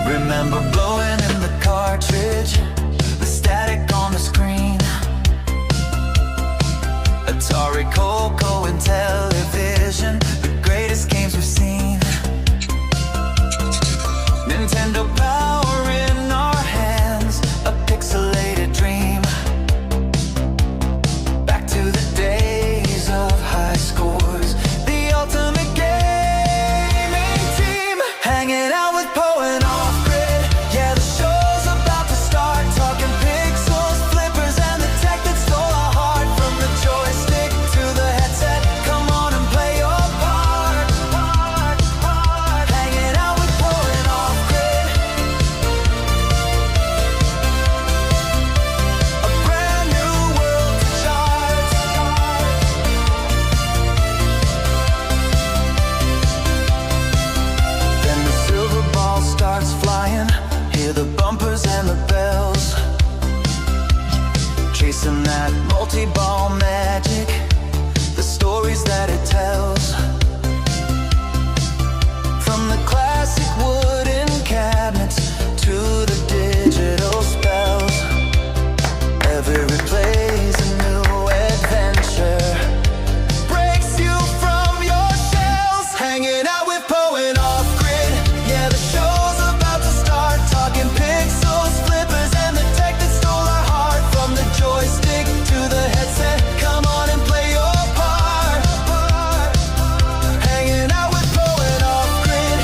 Remember blowing in the cartridge, the static on the screen. Atari, Coco, Intellivision, the greatest games we've seen. Nintendo power in our hands, a pixelated dream. Back to the days of high scores, the ultimate gaming team. Hanging out with Poe and Offgrid, yeah, the show's about to start. Talking pixels, flippers, and the tech that stole our heart. From the joystick to the headset, come on and play your part. Hanging out with Poe and Offgrid, a brand new world to chart. Then the silver ball starts flying, hear the bumpers and the bells. Chasing that multi-ball magic, the stories that it tells. From the classic wooden cabinets to the digital spells, every play's a new adventure, breaks you from your shells. Hanging out with Poe and Offgrid, yeah, the show's about to start. Talking pixels, flippers, and the tech that stole our heart. From the joystick to the headset, come on and play your part. Hanging out with Poe and Offgrid,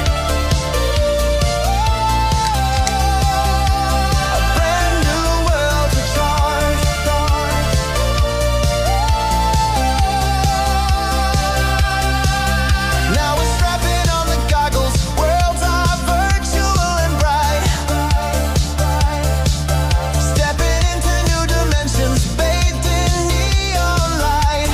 a brand new world to chart. Now we're strapping on the goggles, worlds are virtual and bright. Stepping into new dimensions, bathed in neon light.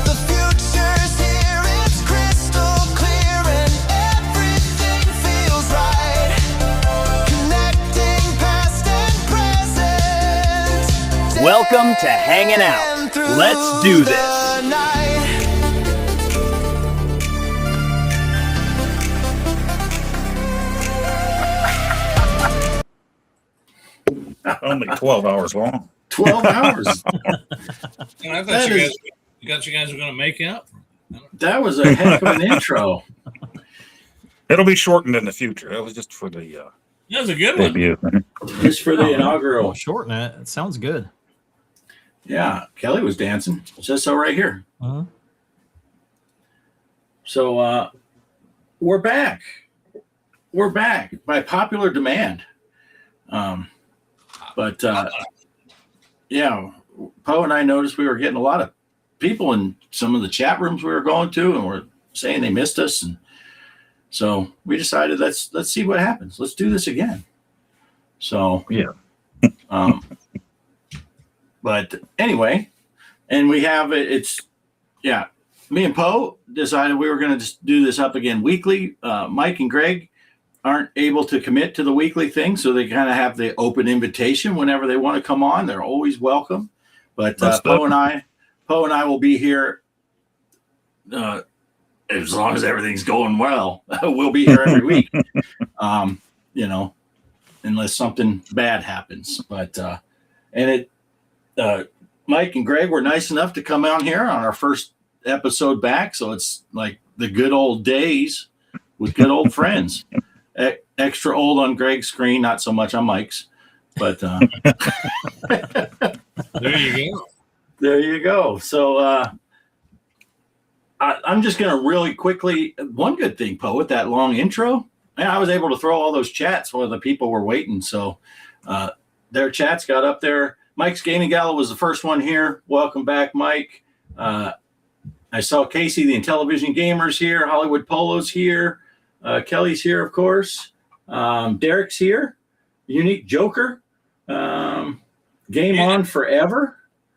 The future's here, it's crystal clear, and everything feels right. Connecting past and present. Welcome to Hangin' Out. And through Let's do this. the night. Only 12 hours long. 12 hours. And I thought That you is- guys were going to make out. That was a heck of an intro. It'll be shortened in the future. It was just for the That was a good one. debut. Just for the inaugural. Shorten it. It sounds good. Yeah, Kelly was dancing. It says so right here. Uh-huh. So we're back. We're back by popular demand. But yeah, Poe and I noticed we were getting a lot of people in some of the chat rooms we were going to, and were saying they missed us, and so we decided let's see what happens. Let's do this again. So Yeah. But anyway, and we have it. It's yeah. Me and Poe decided we were going to just do this up again weekly. Mike and Greg aren't able to commit to the weekly thing, so they kind of have the open invitation whenever they want to come on. They're always welcome. But Poe and I will be here as long as everything's going well. We'll be here every week. You know, unless something bad happens. But Mike and Greg were nice enough to come out here on our first episode back, so it's like the good old days with good old friends. Extra old on Greg's screen, not so much on Mike's, but There you go. there you go. So I'm just going to really quickly, one good thing, Poe, with that long intro, man, I was able to throw all those chats while the people were waiting. So their chats got up there. Mike's Gaming Gala was the first one here. Welcome back, Mike. I saw Casey, the Intellivision Gamer's here. Hollywood Polo's here. Kelly's here, of course. Derek's here. Unique Joker. Game On Forever.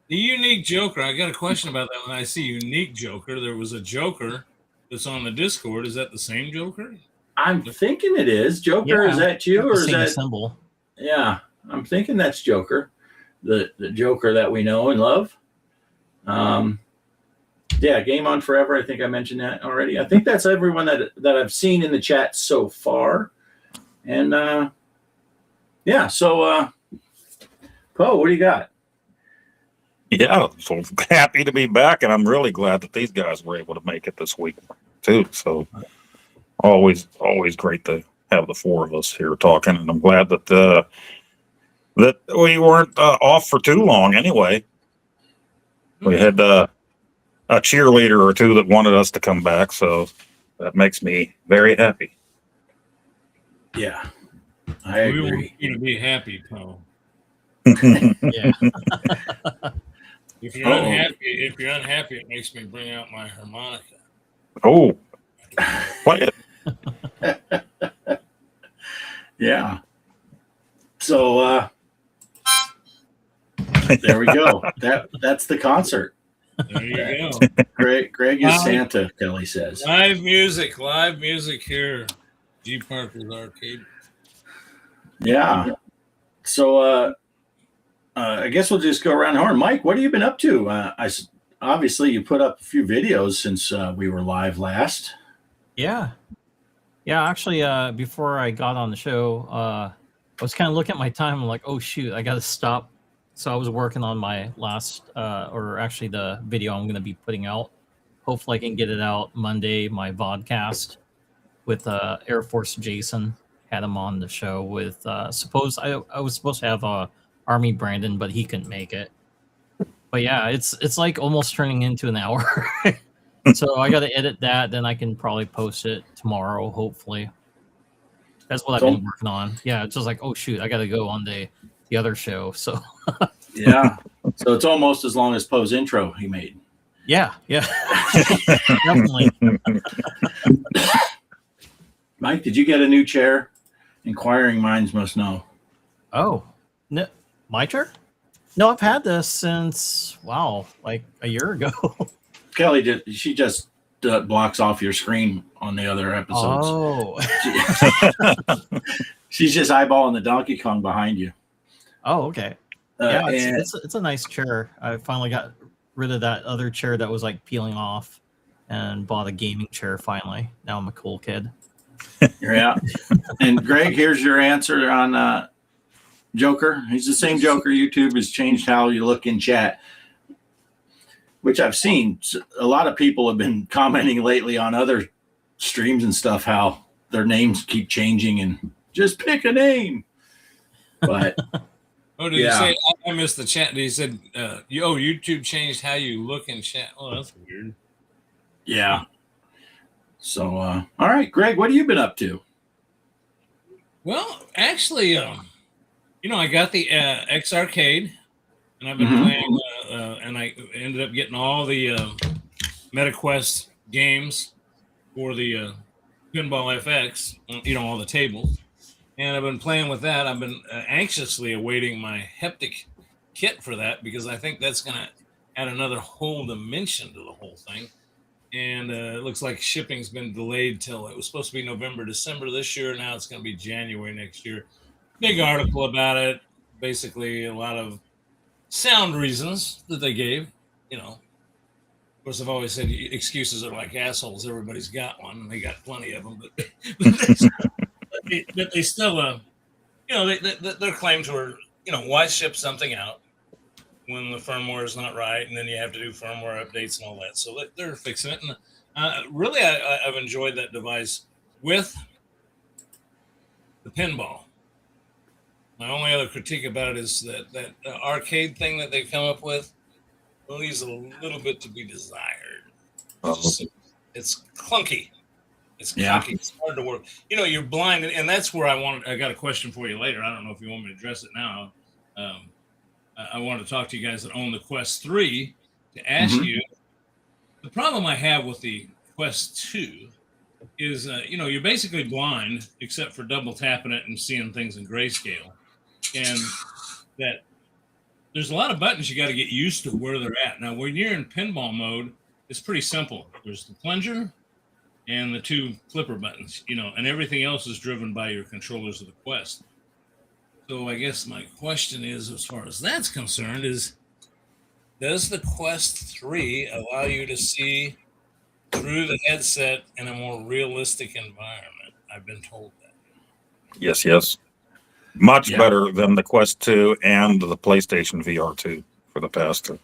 The Unique Joker. I got a question about that. When I see Unique Joker, there was a Joker that's on the Discord. Is that the same Joker? I'm thinking it is. Joker, is that you? Or is Same that symbol? Yeah, I'm thinking that's Joker. The Joker that we know and love. Yeah, Game On Forever. I think I mentioned that already. I think that's everyone that I've seen in the chat so far. And yeah, so Poe, what do you got? Yeah, so happy to be back, and I'm really glad that these guys were able to make it this week too. So always great to have the four of us here talking, and I'm glad that that we weren't off for too long. Anyway, we had a cheerleader or two that wanted us to come back, so that makes me very happy. Yeah, I agree. We want you to be happy, Poe. Yeah. If you're unhappy, it makes me bring out my harmonica. Oh, play it. Yeah. So there we go. That's the concert. There you go. Greg is Santa, Kelly says. Live music here. G Parker's Arcade. Yeah. So I guess we'll just go around the horn. Mike, what have you been up to? Obviously you put up a few videos since we were live last. Yeah. Actually, before I got on the show, I was kind of looking at my time. I'm like, oh shoot, I got to stop. So I was working on my last, or actually the video I'm going to be putting out. Hopefully I can get it out Monday, my vodcast with Air Force Jason. Had him on the show with, I was supposed to have Army Brandon, but he couldn't make it. But yeah, it's like almost turning into an hour. So I got to edit that, then I can probably post it tomorrow, hopefully. That's what I've been working on. Yeah, it's just like, oh shoot, I got to go on the other show. So yeah, so it's almost as long as Poe's intro he made. Yeah, definitely. Mike, did you get a new chair? Inquiring minds must know. Oh, no, my chair? No, I've had this since like a year ago. Kelly she just blocks off your screen on the other episodes. Oh, she's just eyeballing the Donkey Kong behind you. Oh, okay. Yeah, it's a nice chair. I finally got rid of that other chair that was like peeling off, and bought a gaming chair finally. Now I'm a cool kid. Yeah. And Greg, here's your answer on Joker. He's the same Joker. YouTube has changed how you look in chat, which I've seen. A lot of people have been commenting lately on other streams and stuff how their names keep changing and just pick a name. But did you say? I missed the chat. He said, YouTube changed how you look in chat. Oh, that's weird. Yeah. So, all right, Greg, what have you been up to? Well, actually, I got the X Arcade, and I've been playing, and I ended up getting all the MetaQuest games for the Pinball FX, all the tables. And I've been playing with that. I've been anxiously awaiting my heptic kit for that because I think that's going to add another whole dimension to the whole thing. And it looks like shipping's been delayed till it was supposed to be November, December this year. Now it's going to be January next year. Big article about it. Basically, a lot of sound reasons that they gave. Of course, I've always said excuses are like assholes. Everybody's got one. And they got plenty of them. But they still, their claims were, why ship something out when the firmware is not right, and then you have to do firmware updates and all that. So they're fixing it. And really, I've enjoyed that device with the pinball. My only other critique about it is that arcade thing that they've come up with leaves a little bit to be desired. It's clunky. It's clunky. It's hard to work. You're blind, and that's where I got a question for you later. I don't know if you want me to address it now. I want to talk to you guys that own the Quest 3 to ask you. The problem I have with the Quest 2 is, you're basically blind except for double tapping it and seeing things in grayscale. And that there's a lot of buttons you got to get used to where they're at. Now, when you're in pinball mode, it's pretty simple. There's the plunger and the two flipper buttons, and everything else is driven by your controllers of the Quest. So I guess my question is, as far as that's concerned, is does the Quest 3 allow you to see through the headset in a more realistic environment? I've been told that. Yes. Much Yeah. better than the Quest 2 and the PlayStation VR 2 for the past two.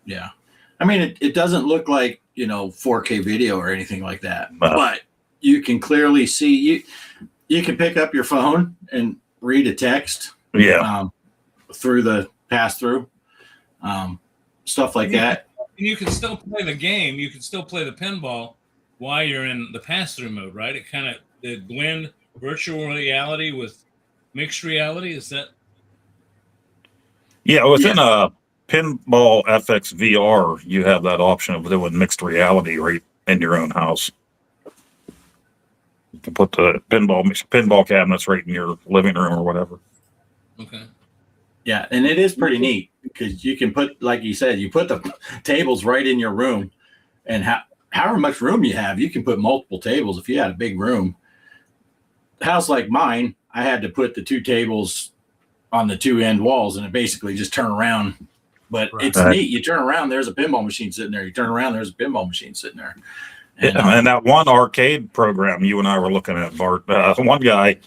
Yeah. I mean, it doesn't look like, 4K video or anything like that, but you can clearly see you can pick up your phone and read a text through the pass through, stuff like that. And you can still play the game. You can still play the pinball while you're in the pass through mode, right? It blend virtual reality with mixed reality. Is that? Yeah, within a Pinball FX VR, you have that option of doing mixed reality right in your own house. You can put the pinball cabinets right in your living room or whatever. Okay. Yeah, and it is pretty neat because you can put, like you said, you put the tables right in your room, and however much room you have, you can put multiple tables if you had a big room. A house like mine, I had to put the two tables on the two end walls, and it basically just turn around. But it's neat. You turn around, there's a pinball machine sitting there. You turn around, there's a pinball machine sitting there. And that one arcade program you and I were looking at, Bart, one guy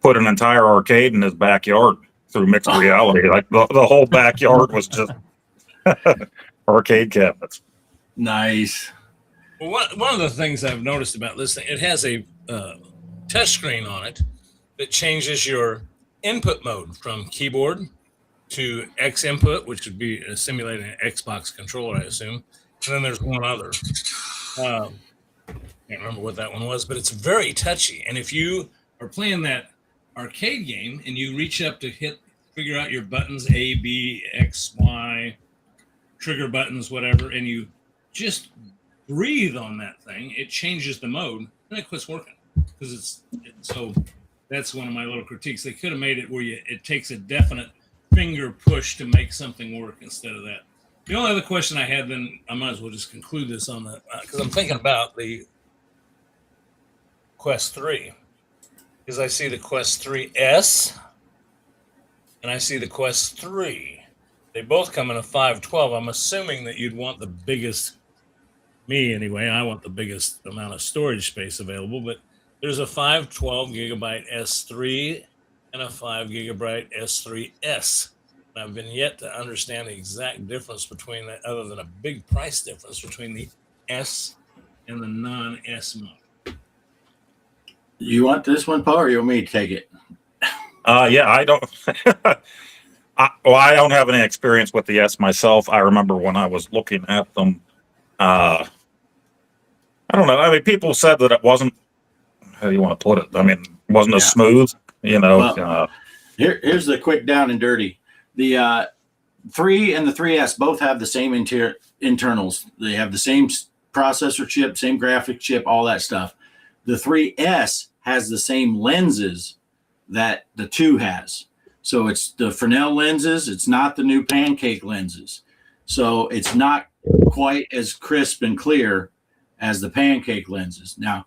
put an entire arcade in his backyard through mixed reality. Like the whole backyard was just arcade cabinets. Nice. Well, one of the things I've noticed about this thing, it has a touch screen on it that changes your input mode from keyboard to X input, which would be simulating an Xbox controller, I assume. And then there's one other. Can't remember what that one was, but it's very touchy. And if you are playing that arcade game and you reach up to figure out your buttons, A, B, X, Y, trigger buttons, whatever, and you just breathe on that thing, it changes the mode and it quits working. Because so that's one of my little critiques. They could have made it where it takes a definite finger push to make something work instead of that. The only other question I had, then I might as well just conclude this on that, because I'm thinking about the Quest 3. Because I see the Quest 3S and I see the Quest 3. They both come in a 512. I'm assuming that you'd want the biggest, me anyway, I want the biggest amount of storage space available, but there's a 512 gigabyte S3 and a 5 gigabyte S3S. And I've been yet to understand the exact difference between that, other than a big price difference between the S and the non-S model. You want this one, Paul, or you want me to take it? Yeah, I don't. I don't have any experience with the S myself. I remember when I was looking at them. I don't know. I mean, people said that it wasn't. How do you want to put it? I mean, it wasn't as smooth. Well, here's the quick down and dirty. The 3 and the 3S both have the same internals. They have the same processor chip, same graphic chip, all that stuff. The 3S has the same lenses that the 2 has. So it's the Fresnel lenses. It's not the new pancake lenses. So it's not quite as crisp and clear as the pancake lenses. Now,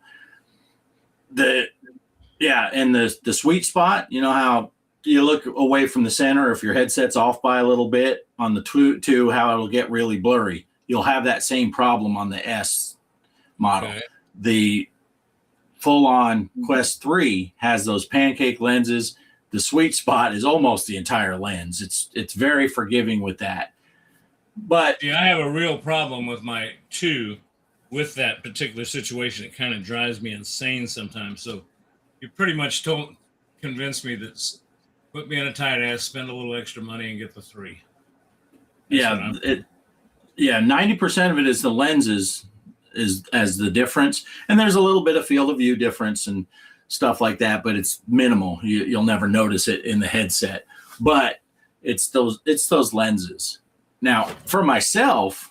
and the sweet spot, you know how you look away from the center, if your headset's off by a little bit on the 2, how it'll get really blurry. You'll have that same problem on the S model. Okay. The full-on Quest 3 has those pancake lenses. The sweet spot is almost the entire lens. It's very forgiving with that. But yeah, I have a real problem with my 2 with that particular situation. It kind of drives me insane sometimes. So you pretty much don't convince me that put me on a tight ass, spend a little extra money, and get the 3. That's 90% of it is the lenses is as the difference, and there's a little bit of field of view difference and stuff like that, but it's minimal. You'll never notice it in the headset, but it's those lenses. Now, for myself,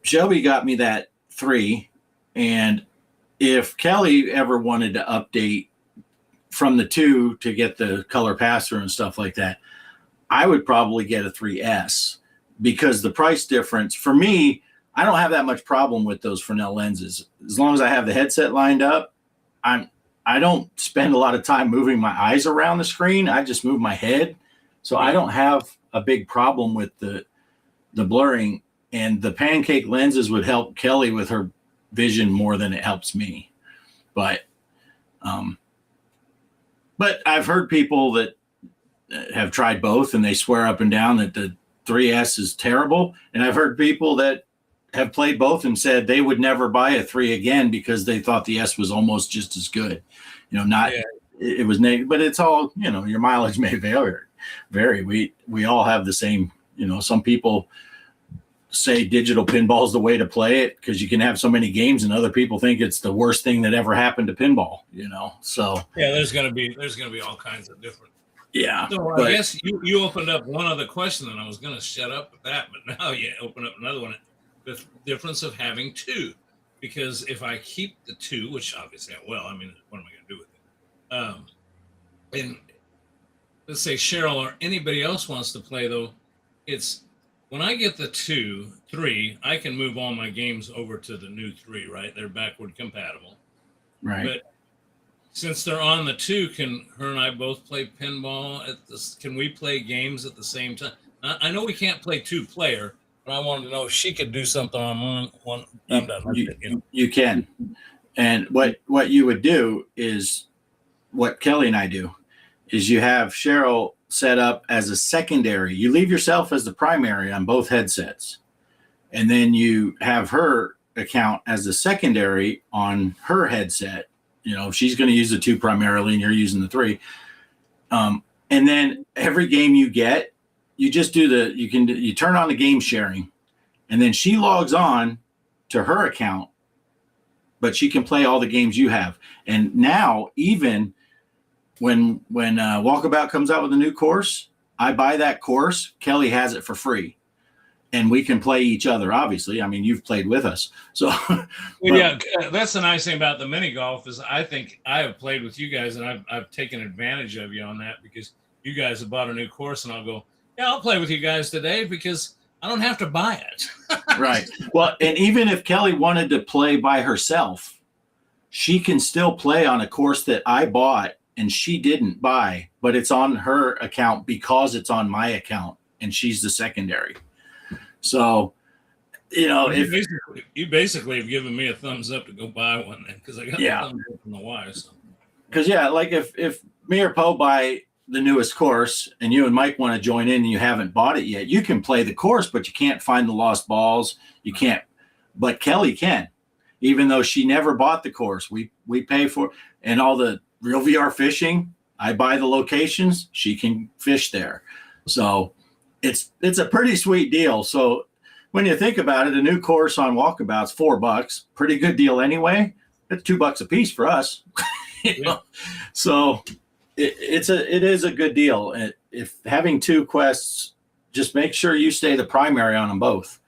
Shelby got me that 3, and if Kelly ever wanted to update from the 2 to get the color pass-through and stuff like that, I would probably get a 3S, because the price difference for me, I don't have that much problem with those Fresnel lenses. As long as I have the headset lined up, I don't spend a lot of time moving my eyes around the screen. I just move my head. So I don't have a big problem with the blurring, and the pancake lenses would help Kelly with her vision more than it helps me. But I've heard people that have tried both and they swear up and down that the 3S is terrible. And I've heard people that have played both and said they would never buy a 3 again because they thought the S was almost just as good. It was negative, but it's all, your mileage may vary. We all have the same, some people say digital pinball is the way to play it because you can have so many games, and other people think it's the worst thing that ever happened to pinball, so yeah, there's gonna be all kinds of different. Yeah. So I guess you opened up one other question, and I was gonna shut up with that, but now you open up another one. The difference of having 2, because if I keep the 2, which obviously I will, what am I gonna do with it? And let's say Cheryl or anybody else wants to play, though, it's when I get the 3, I can move all my games over to the new 3, right? They're backward compatible. Right. But since they're on the 2, can her and I both play pinball at this? Can we play games at the same time? I know we can't play 2-player, but I wanted to know if she could do something on one. You can. And what you would do is what Kelly and I do is you have Cheryl set up as a secondary. You leave yourself as the primary on both headsets. And then you have her account as a secondary on her headset. She's going to use the 2 primarily and you're using the 3. And then every game you get, you just do you turn on the game sharing, and then she logs on to her account, but she can play all the games you have. And now even when Walkabout comes out with a new course, I buy that course. Kelly has it for free, and we can play each other. Obviously, you've played with us, so yeah. That's the nice thing about the mini golf is I think I have played with you guys, and I've taken advantage of you on that because you guys have bought a new course, and I'll go, yeah, I'll play with you guys today because I don't have to buy it. Right. Well, and even if Kelly wanted to play by herself, she can still play on a course that I bought and she didn't buy, but it's on her account because it's on my account and she's the secondary. So, you basically have given me a thumbs up to go buy one then because I got the thumbs up from the wife. So. Because like if me or Poe buy the newest course and you and Mike want to join in and you haven't bought it yet, you can play the course, but you can't find the lost balls. You can't, but Kelly can, even though she never bought the course. We pay for, and all the real VR fishing, I buy the locations, she can fish there. So it's a pretty sweet deal. So when you think about it, a new course on Walkabout's $4, pretty good deal anyway. It's $2 a piece for us. So it is a good deal. If having 2 quests, just make sure you stay the primary on them both.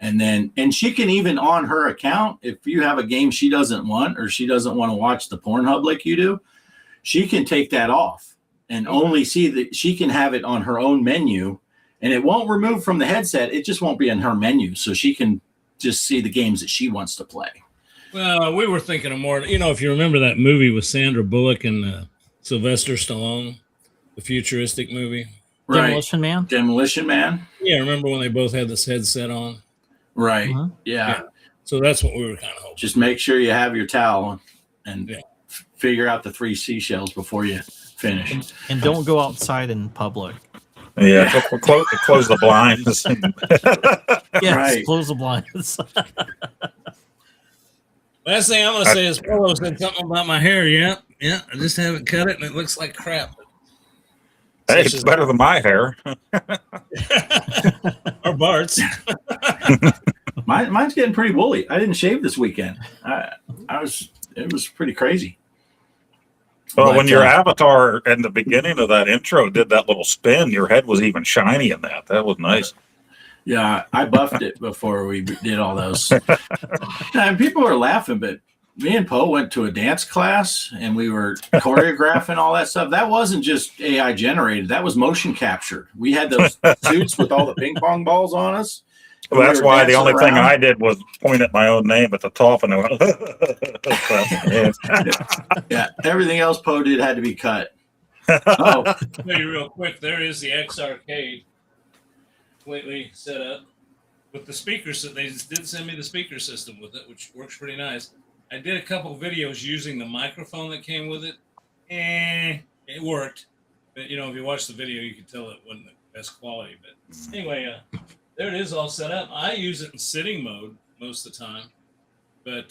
And she can even on her account, if you have a game she doesn't want, or she doesn't want to watch the Pornhub like you do, she can take that off and only see that she can have it on her own menu, and it won't remove from the headset. It just won't be in her menu. So she can just see the games that she wants to play. Well, we were thinking of more, if you remember that movie with Sandra Bullock and Sylvester Stallone, the futuristic movie. Right. Demolition Man. Yeah, remember when they both had this headset on? Right. Uh-huh. Yeah. So that's what we were kind of hoping. Just make sure you have your towel and figure out the 3 seashells before you finish. And don't go outside in public. Yeah, close the blinds. Yeah, Right. close the blinds. Last thing I'm going to say is Polo said something about my hair. Yeah, I just haven't cut it, and it looks like crap. Hey, it's better than my hair. Or Bart's. Mine's getting pretty woolly. I didn't shave this weekend. It was pretty crazy. Well, But, when your avatar in the beginning of that intro did that little spin, your head was even shiny in that. That was nice. Yeah, I buffed it before we did all those. And people were laughing, but me and Poe went to a dance class and we were choreographing all that stuff. That wasn't just AI generated. That was motion captured. We had those suits with all the ping pong balls on us. Well, that's why the only thing I did was point at my own name at the top and I went, yeah, everything else Poe did had to be cut. Oh, Tell you real quick, there is the X Arcade. completely set up with the speakers. They did send me the speaker system with it, which works pretty nice. I did a couple videos using the microphone that came with it. It worked. But, you know, if you watch the video, you can tell it wasn't the best quality. But anyway, there it is all set up. I use it in sitting mode most of the time, but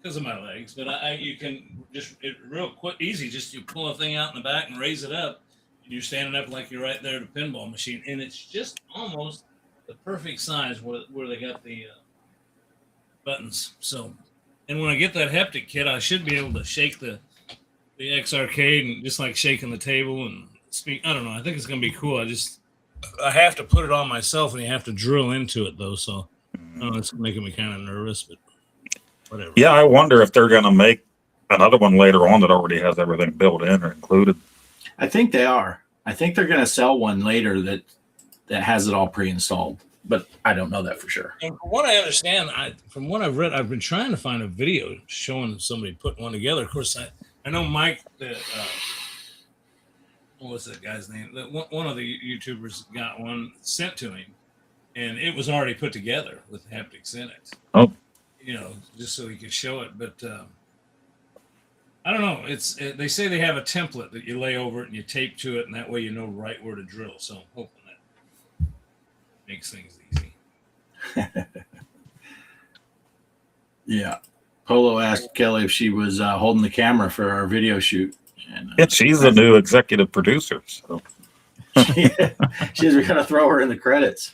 because of my legs. But you can just real quick, easy. Just you pull a thing out in the back and raise it up, and you're standing up like you're right there at a pinball machine, and it's just almost the perfect size where they got the buttons. So, and when I get that haptic kit, I should be able to shake the X Arcade and just like shaking the table and speak. I don't know. I think it's gonna be cool. I have to put it on myself, and you have to drill into it though. So, I don't know, it's making me kind of nervous, but whatever. Yeah, I wonder if they're going to make another one later on that already has everything built in or included. I think they are. I think they're going to sell one later that has it all pre-installed, but I don't know that for sure. And from what I understand, from what I've read, I've been trying to find a video showing somebody putting one together. Of course, I know Mike, what was that guy's name? One of the YouTubers got one sent to him, and it was already put together with haptics in it. Oh. You know, just so he could show it. But I don't know. They say they have a template that you lay over it and you tape to it, and that way you know right where to drill. So I'm hoping that makes things easy. Yeah. Polo asked Kelly if she was holding the camera for our video shoot. And, Yeah, she's the new executive producer. So she's going to throw her in the credits.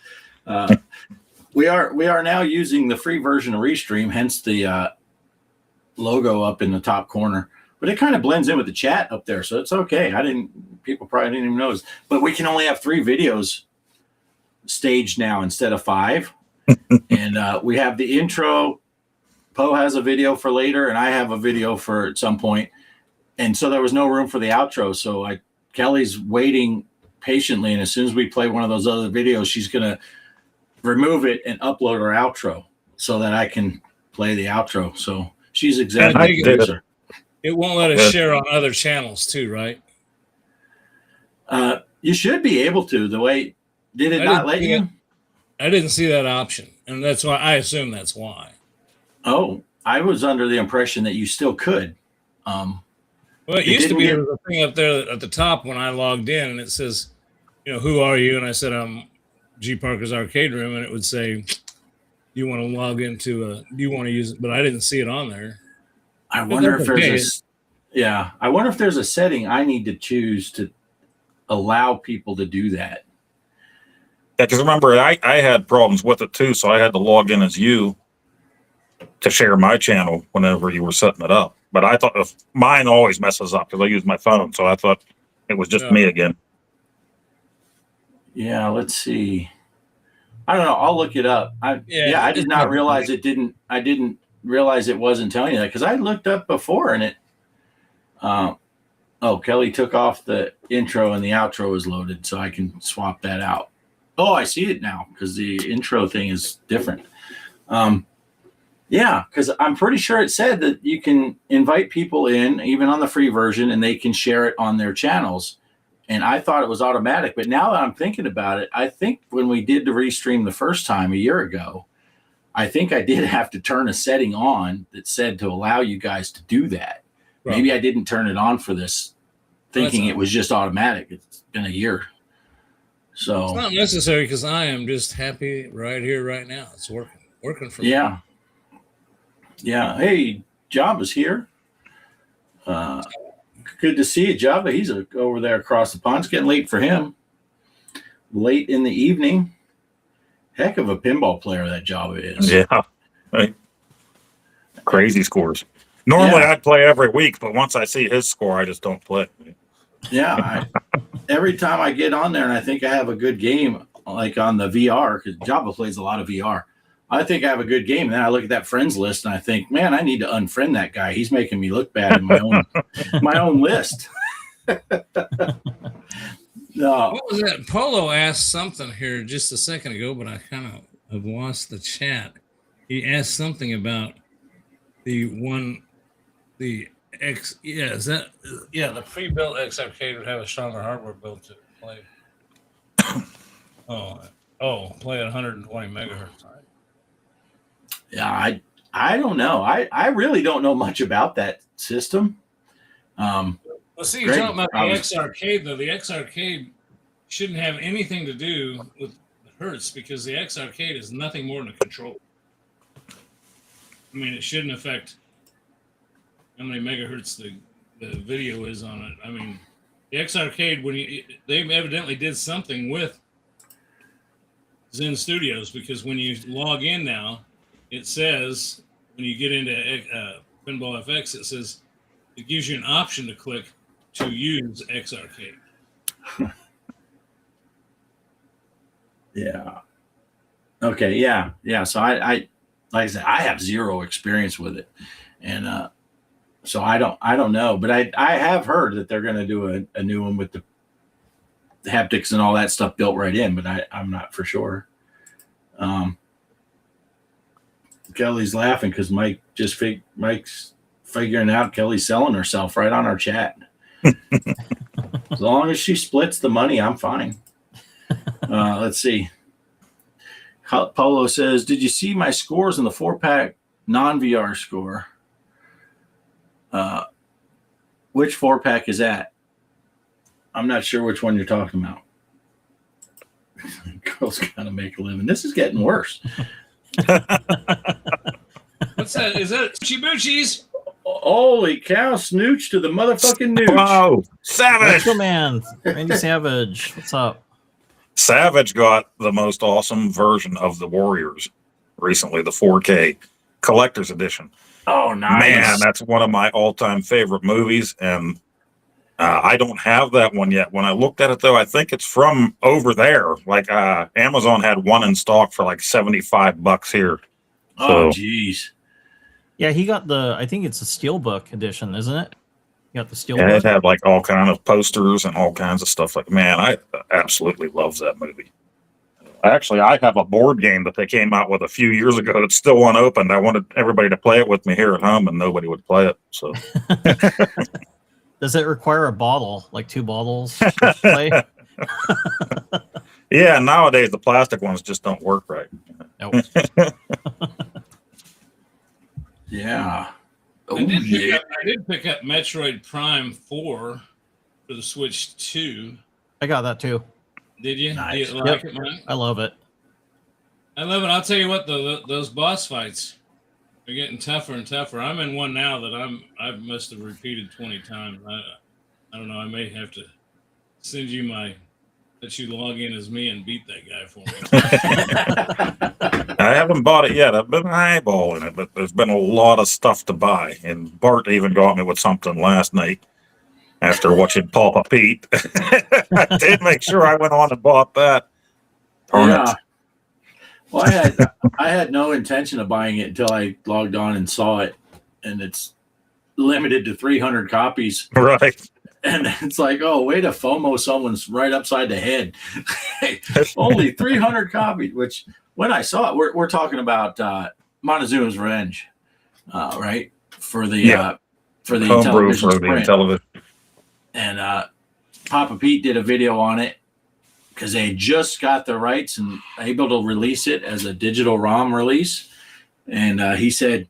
We are now using the free version of Restream, hence the logo up in the top corner. But it kind of blends in with the chat up there, so it's okay. People probably didn't even notice. But we can only have 3 videos staged now instead of 5. And we have the intro. Poe has a video for later, and I have a video for at some point. And so there was no room for the outro. So Kelly's waiting patiently, and as soon as we play one of those other videos, she's going to remove it and upload our outro so that I can play the outro. So she's executive producer. It won't let us share on other channels too, right? You should be able to. The way did it not let you? I didn't see that option, and that's why I assume that's why. Oh, I was under the impression that you still could. Well, it used to be there was a thing up there at the top when I logged in, and it says, you know, who are you? And I said, I'm G Parker's Arcade Room, and it would say, do you want to log into do you want to use it? But I didn't see it on there. I wonder if I wonder if there's a setting I need to choose to allow people to do that. Yeah, because remember, I had problems with it too, so I had to log in as you to share my channel whenever you were setting it up. But I thought mine always messes up because I use my phone, so I thought it was just me again. Yeah, let's see. I don't know. I'll look it up. I did not realize it didn't. I didn't realize it wasn't telling you that because I looked up before and it. Kelly took off the intro and the outro was loaded, so I can swap that out. Oh, I see it now because the intro thing is different. Yeah, because I'm pretty sure it said that you can invite people in, even on the free version, and they can share it on their channels. And I thought it was automatic, but now that I'm thinking about it, I think when we did the restream the first time a year ago, I think I did have to turn a setting on that said to allow you guys to do that. Right. Maybe I didn't turn it on for this, thinking it was just automatic. It's been a year. So it's not necessary because I am just happy right here, right now. It's working for me. Yeah. Yeah. Hey, Jabba's here. Good to see you, Jabba. He's over there across the pond. It's getting late for him. Late in the evening. Heck of a pinball player that Jabba is. Yeah. Right. Crazy scores. Normally I'd play every week, but once I see his score, I just don't play. Yeah. Every time I get on there and I think I have a good game, like on the VR, because Jabba plays a lot of VR. I think I have a good game. And then I look at that friends list and I think, man, I need to unfriend that guy. He's making me look bad in my own list. No. What was that? Polo asked something here just a second ago, but I kind of have lost the chat. He asked something about the pre-built X Arcade would have a stronger hardware build to play. Oh, play at 120 megahertz. Yeah, I don't know. I really don't know much about that system. Well, see, you're Greg, talking about the I was- X Arcade, though. The X Arcade shouldn't have anything to do with hertz because the X Arcade is nothing more than a controller. I mean, it shouldn't affect how many megahertz the video is on it. I mean, the X Arcade, they evidently did something with Zen Studios because when you log in now, it says when you get into Pinball FX, it says it gives you an option to click to use X Arcade. Yeah. Okay. Yeah. Yeah. So I like I said, I have zero experience with it, and so I don't know. But I have heard that they're going to do a new one with the haptics and all that stuff built right in, but I'm not for sure. Kelly's laughing because Mike's figuring out Kelly's selling herself right on our chat. As long as she splits the money, I'm fine. Let's see. Polo says, "Did you see my scores in the 4-pack non-VR score? Which 4-pack is that? I'm not sure which one you're talking about." Girls gotta make a living. This is getting worse. What's that? Is that Chibuchis? Holy cow, snooch to the motherfucking nooch. Whoa, Savage! Retro Man, Randy Savage. What's up? Savage got the most awesome version of the Warriors recently, the 4K collector's edition. Oh, nice. Man, that's one of my all-time favorite movies, and I don't have that one yet. When I looked at it, though, I think it's from over there. Like Amazon had one in stock for like $75 here. Oh, jeez. Yeah, he got I think it's a Steelbook edition, isn't it? You got the Steelbook? Yeah, it had like all kind of posters and all kinds of stuff. Like, man, I absolutely love that movie. Actually, I have a board game that they came out with a few years ago that's still unopened. I wanted everybody to play it with me here at home, and nobody would play it. So, Does it require a bottle, like 2 bottles to play? yeah, nowadays the plastic ones just don't work right. Nope. Yeah. Oh, I did yeah. pick up Metroid Prime 4 for the Switch 2. I got that too. Did you? Nice. Do you like it, Mike? I love it. I love it. I'll tell you what, those boss fights are getting tougher and tougher. I'm in one now that I must have repeated 20 times. I don't know. I may have to send you let you log in as me and beat that guy for me. I haven't bought it yet. I've been eyeballing it, but there's been a lot of stuff to buy. And Bart even got me with something last night after watching Papa Pete. I did make sure I went on and bought that. Yeah. Well, I had no intention of buying it until I logged on and saw it, and it's limited to 300 copies. Right. And it's like, oh, way to FOMO someone's right upside the head. Only 300 copies, which when I saw it, we're talking about Montezuma's Revenge, right? For the Homebrew Intellivision for the Sprint. Intellivision. And Papa Pete did a video on it because they just got the rights and able to release it as a digital ROM release. And he said,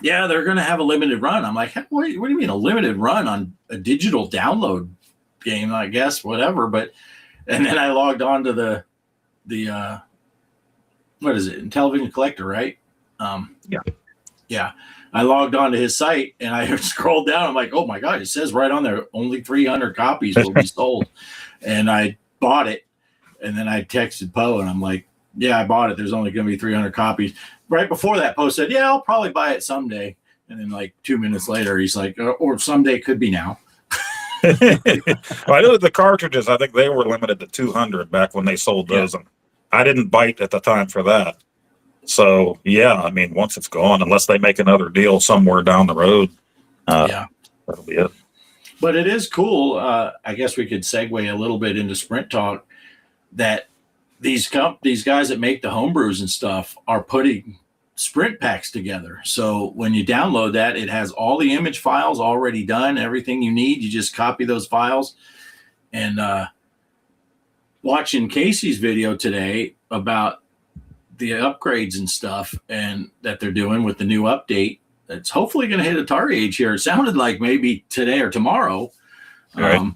yeah, they're going to have a limited run. I'm like, what do you mean a limited run on a digital download game? I guess, whatever. And then I logged on to the what is it? Intellivision Collector, right? Yeah. I logged on to his site and I scrolled down. I'm like, oh my God, it says right on there, only 300 copies will be sold. And I bought it. And then I texted Poe and I'm like, yeah, I bought it. There's only going to be 300 copies. Right before that, Poe said, yeah, I'll probably buy it someday. And then like 2 minutes later, he's like, or someday could be now. Well, I know the cartridges, I think they were limited to 200 back when they sold those. And I didn't bite at the time for that. So, yeah, I mean, once it's gone, unless they make another deal somewhere down the road, that'll be it. But it is cool. I guess we could segue a little bit into Sprint Talk that these guys that make the homebrews and stuff are putting Sprint packs together. So when you download that, it has all the image files already done, everything you need. You just copy those files. And watching Casey's video today, about the upgrades and stuff and that they're doing with the new update. It's hopefully going to hit Atari Age here. It sounded like maybe today or tomorrow. Right.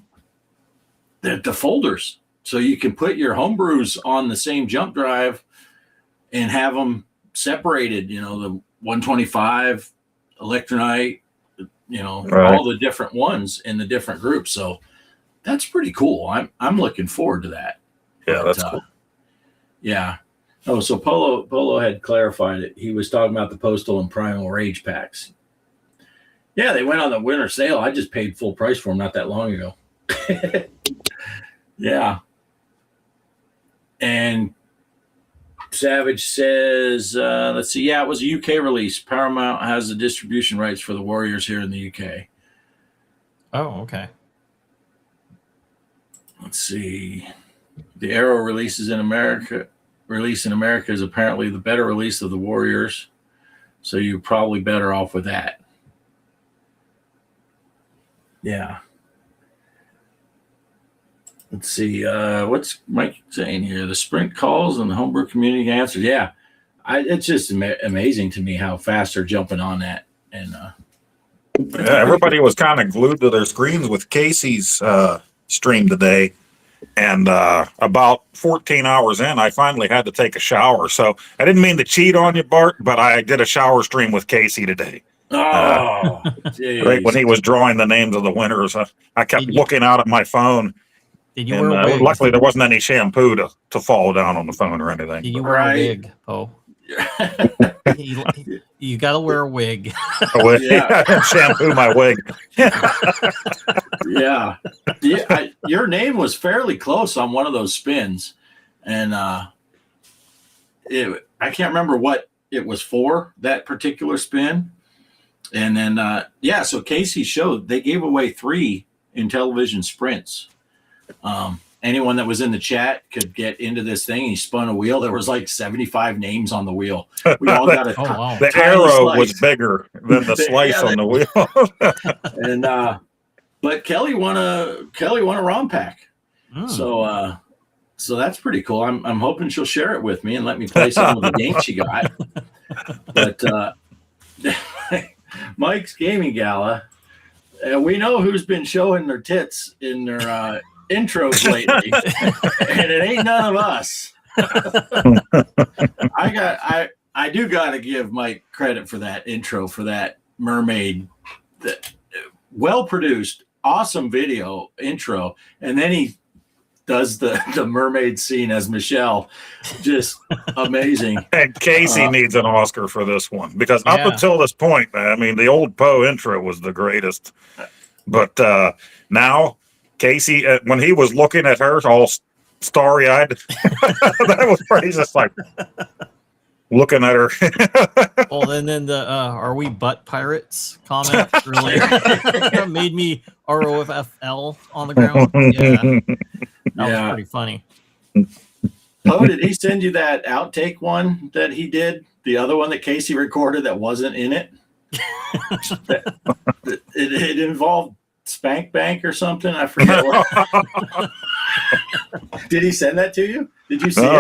The folders, so you can put your homebrews on the same jump drive and have them separated. You know, the 125 Electronite. You know, Right. all the different ones in the different groups. So that's pretty cool. I'm looking forward to that. Yeah, that's cool. Yeah. Oh, so Polo had clarified it. He was talking about the Postal and Primal Rage packs. Yeah, they went on the winter sale. I just paid full price for them not that long ago. Yeah. And Savage says, let's see. Yeah, it was a UK release. Paramount has the distribution rights for the Warriors here in the UK. Oh, okay. Let's see. The Arrow release in America is apparently the better release of the Warriors. So you're probably better off with that. Yeah. Let's see. What's Mike saying here? The sprint calls and the homebrew community answers. Yeah. It's just amazing to me how fast they're jumping on that. And Yeah, everybody was kind of glued to their screens with Casey's stream today. And about 14 hours in, I finally had to take a shower. So I didn't mean to cheat on you, Bart, but I did a shower stream with Casey today. oh, Right when he was drawing the names of the winners, I kept looking out at my phone. Did you And wear a wig? luckily, there wasn't any shampoo to fall down on the phone or anything. Did you wear a wig? Oh, you got to wear a wig. Yeah. Shampoo my wig. Yeah. Your name was fairly close on one of those spins. And I can't remember what it was for, that particular spin. And then, so Casey showed they gave away 3 Intellivision sprints. Anyone that was in the chat could get into this thing. He spun a wheel. There was like 75 names on the wheel. We all got a wow. The tiny arrow slice. was bigger than the slice on the wheel. And but Kelly won a ROM pack. So that's pretty cool. I'm hoping she'll share it with me and let me play some of the games she got. But Mike's Gaming Gala, we know who's been showing their tits in their intros lately, and it ain't none of us. I do got to give Mike credit for that intro for that mermaid, that well produced, awesome video intro, and then he does the mermaid scene as Michelle, just amazing. And Casey needs an Oscar for this one because up until this point, I mean, the old Poe intro was the greatest, but now Casey, when he was looking at her all starry-eyed, that was pretty just like looking at her. Well, then the "Are we butt pirates?" comment earlier made me ROFFL on the ground. Yeah, that was pretty funny. Oh, did he send you that outtake one that he did? The other one that Casey recorded that wasn't in it? It involved Spank Bank or something. I forget what. Did he send that to you? Did you see it?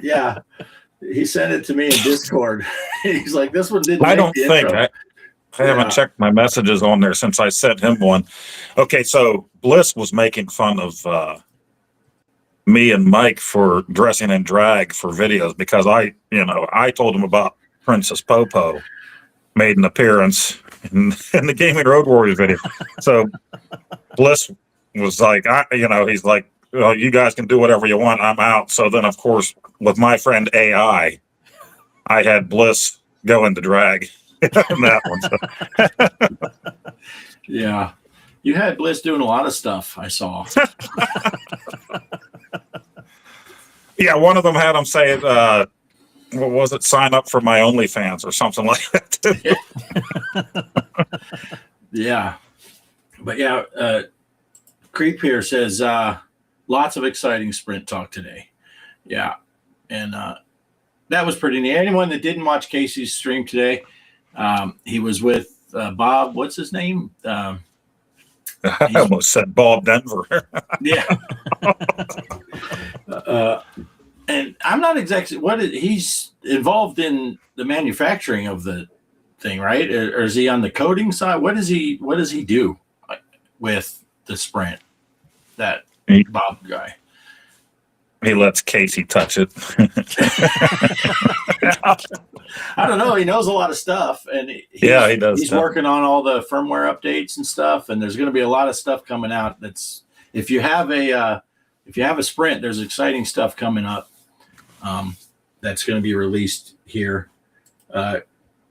No. He sent it to me in Discord. He's like, this one didn't. I make don't the think intro. I haven't checked my messages on there since I sent him one. Okay, so Bliss was making fun of me and Mike for dressing in drag for videos because I told him about Princess Popo made an appearance in the Gaming Road Warriors video. So Bliss was like, he's like, well, you guys can do whatever you want. I'm out. So then, of course, with my friend AI, I had Bliss go into drag in that one. So. Yeah. You had Bliss doing a lot of stuff, I saw. Yeah, one of them had him say, what was it? Sign up for my OnlyFans or something like that. Yeah. But Creep here says, lots of exciting sprint talk today. Yeah. And that was pretty neat. Anyone that didn't watch Casey's stream today, he was with Bob, what's his name? I almost said Bob Denver. Yeah. And I'm not exactly he's involved in the manufacturing of the thing, right? Or is he on the coding side? What does he do with the Sprint? That Bob guy. He lets Casey touch it. I don't know. He knows a lot of stuff, and he does. He's working on all the firmware updates and stuff. And there's going to be a lot of stuff coming out. That's if you have a Sprint, there's exciting stuff coming up. That's going to be released here.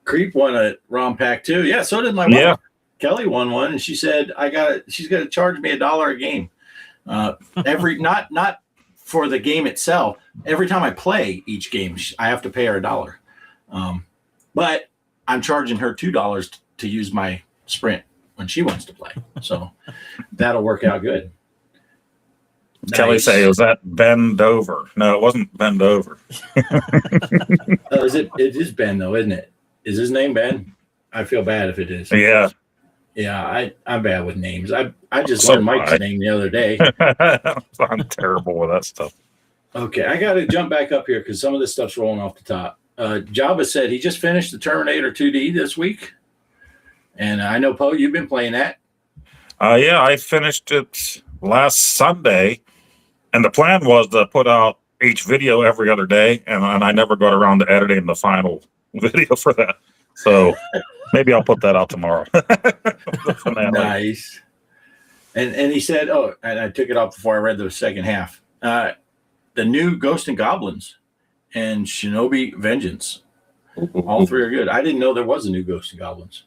Creep won a ROM pack too. Yeah, so did my wife. Yeah. Kelly won one, and she said she's going to charge me $1 a game. Not for the game itself. Every time I play each game, I have to pay her $1. But I'm charging her $2 to use my Sprint when she wants to play. So that'll work out good. Kelly Nice. say, was that bend over? No, it wasn't bend over. It is Ben though, isn't it? Is his name Ben? I feel bad if it is. Yeah. Yeah, I'm bad with names. I just learned Mike's name the other day. I'm terrible with that stuff. Okay, I got to jump back up here because some of this stuff's rolling off the top. Jabba said he just finished the Terminator 2D this week. And I know, Poe, you've been playing that. Yeah, I finished it last Sunday. And the plan was to put out each video every other day. And I never got around to editing the final video for that. So maybe I'll put that out tomorrow. Nice. And he said, and I took it off before I read the second half. The new Ghost and Goblins and Shinobi Vengeance. All three are good. I didn't know there was a new Ghost and Goblins.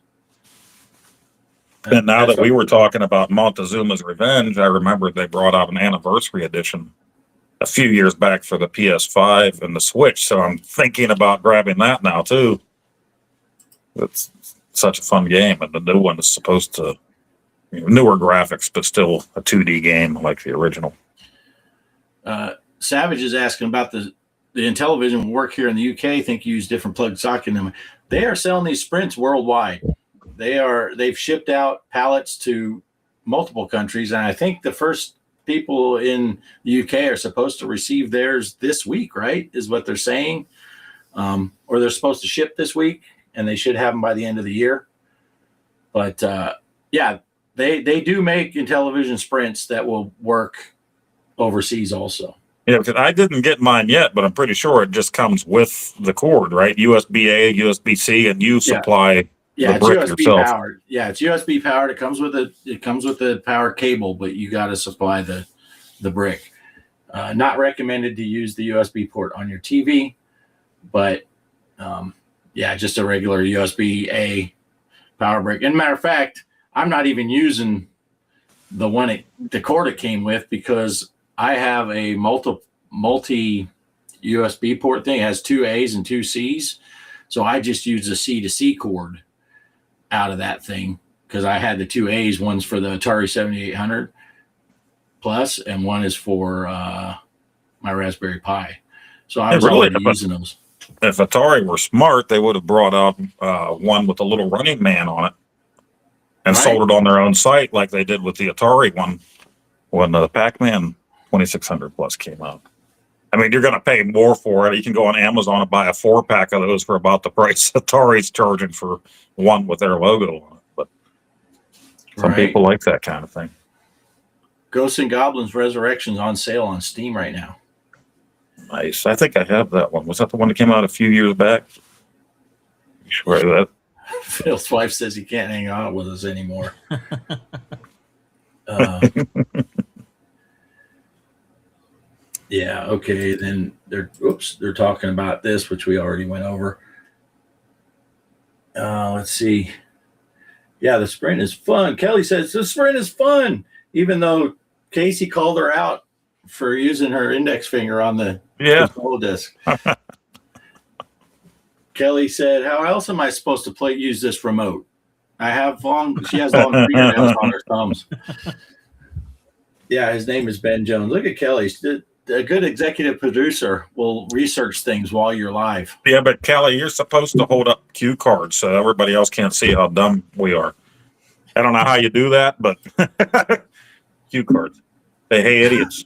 And now that we were talking about Montezuma's Revenge, I remember they brought out an anniversary edition a few years back for the PS5 and the Switch. So I'm thinking about grabbing that now too. It's such a fun game, and the new one is supposed to newer graphics, but still a 2D game like the original. Savage is asking about the Intellivision work here in the UK. Think you use different plug socket in them. They are selling these Sprints worldwide. They've shipped out pallets to multiple countries, and I think the first people in the UK are supposed to receive theirs this week, right? Is what they're saying, or they're supposed to ship this week, and they should have them by the end of the year. But yeah, they do make Intellivision Sprints that will work overseas also. Yeah, because I didn't get mine yet, but I'm pretty sure it just comes with the cord, right? USB-A, USB-C, and you supply the brick it's USB yourself. powered. Yeah, it's USB powered. It comes with the power cable, but you got to supply the brick. Not recommended to use the USB port on your TV, but just a regular USB-A power brick. And matter of fact, I'm not even using the cord it came with because I have a multi USB port thing. It has 2 A's and 2 C's. So I just use a C to C cord out of that thing because I had the 2 A's. One's for the Atari 7800 Plus, and one is for my Raspberry Pi. So I was already using those. If Atari were smart, they would have brought out one with a little running man on it and sold it on their own site like they did with the Atari one when the Pac-Man 2600 Plus came out. I mean, you're going to pay more for it. You can go on Amazon and buy a 4-pack of those for about the price Atari's charging for one with their logo on it. But some people like that kind of thing. Ghosts and Goblins Resurrection's on sale on Steam right now. Nice. I think I have that one. Was that the one that came out a few years back? Sure that. Phil's wife says he can't hang out with us anymore. Yeah, okay. Then they're talking about this, which we already went over. Let's see. Yeah, the Sprint is fun. Kelly says the Sprint is fun, even though Casey called her out for using her index finger on the control disc. Kelly said, "How else am I supposed to use this remote? She has long fingernails on her thumbs." Yeah, his name is Ben Jones. Look at Kelly. A good executive producer will research things while you're live. Yeah, but Kelly, you're supposed to hold up cue cards so everybody else can't see how dumb we are. I don't know how you do that, but cue cards. Hey, idiots.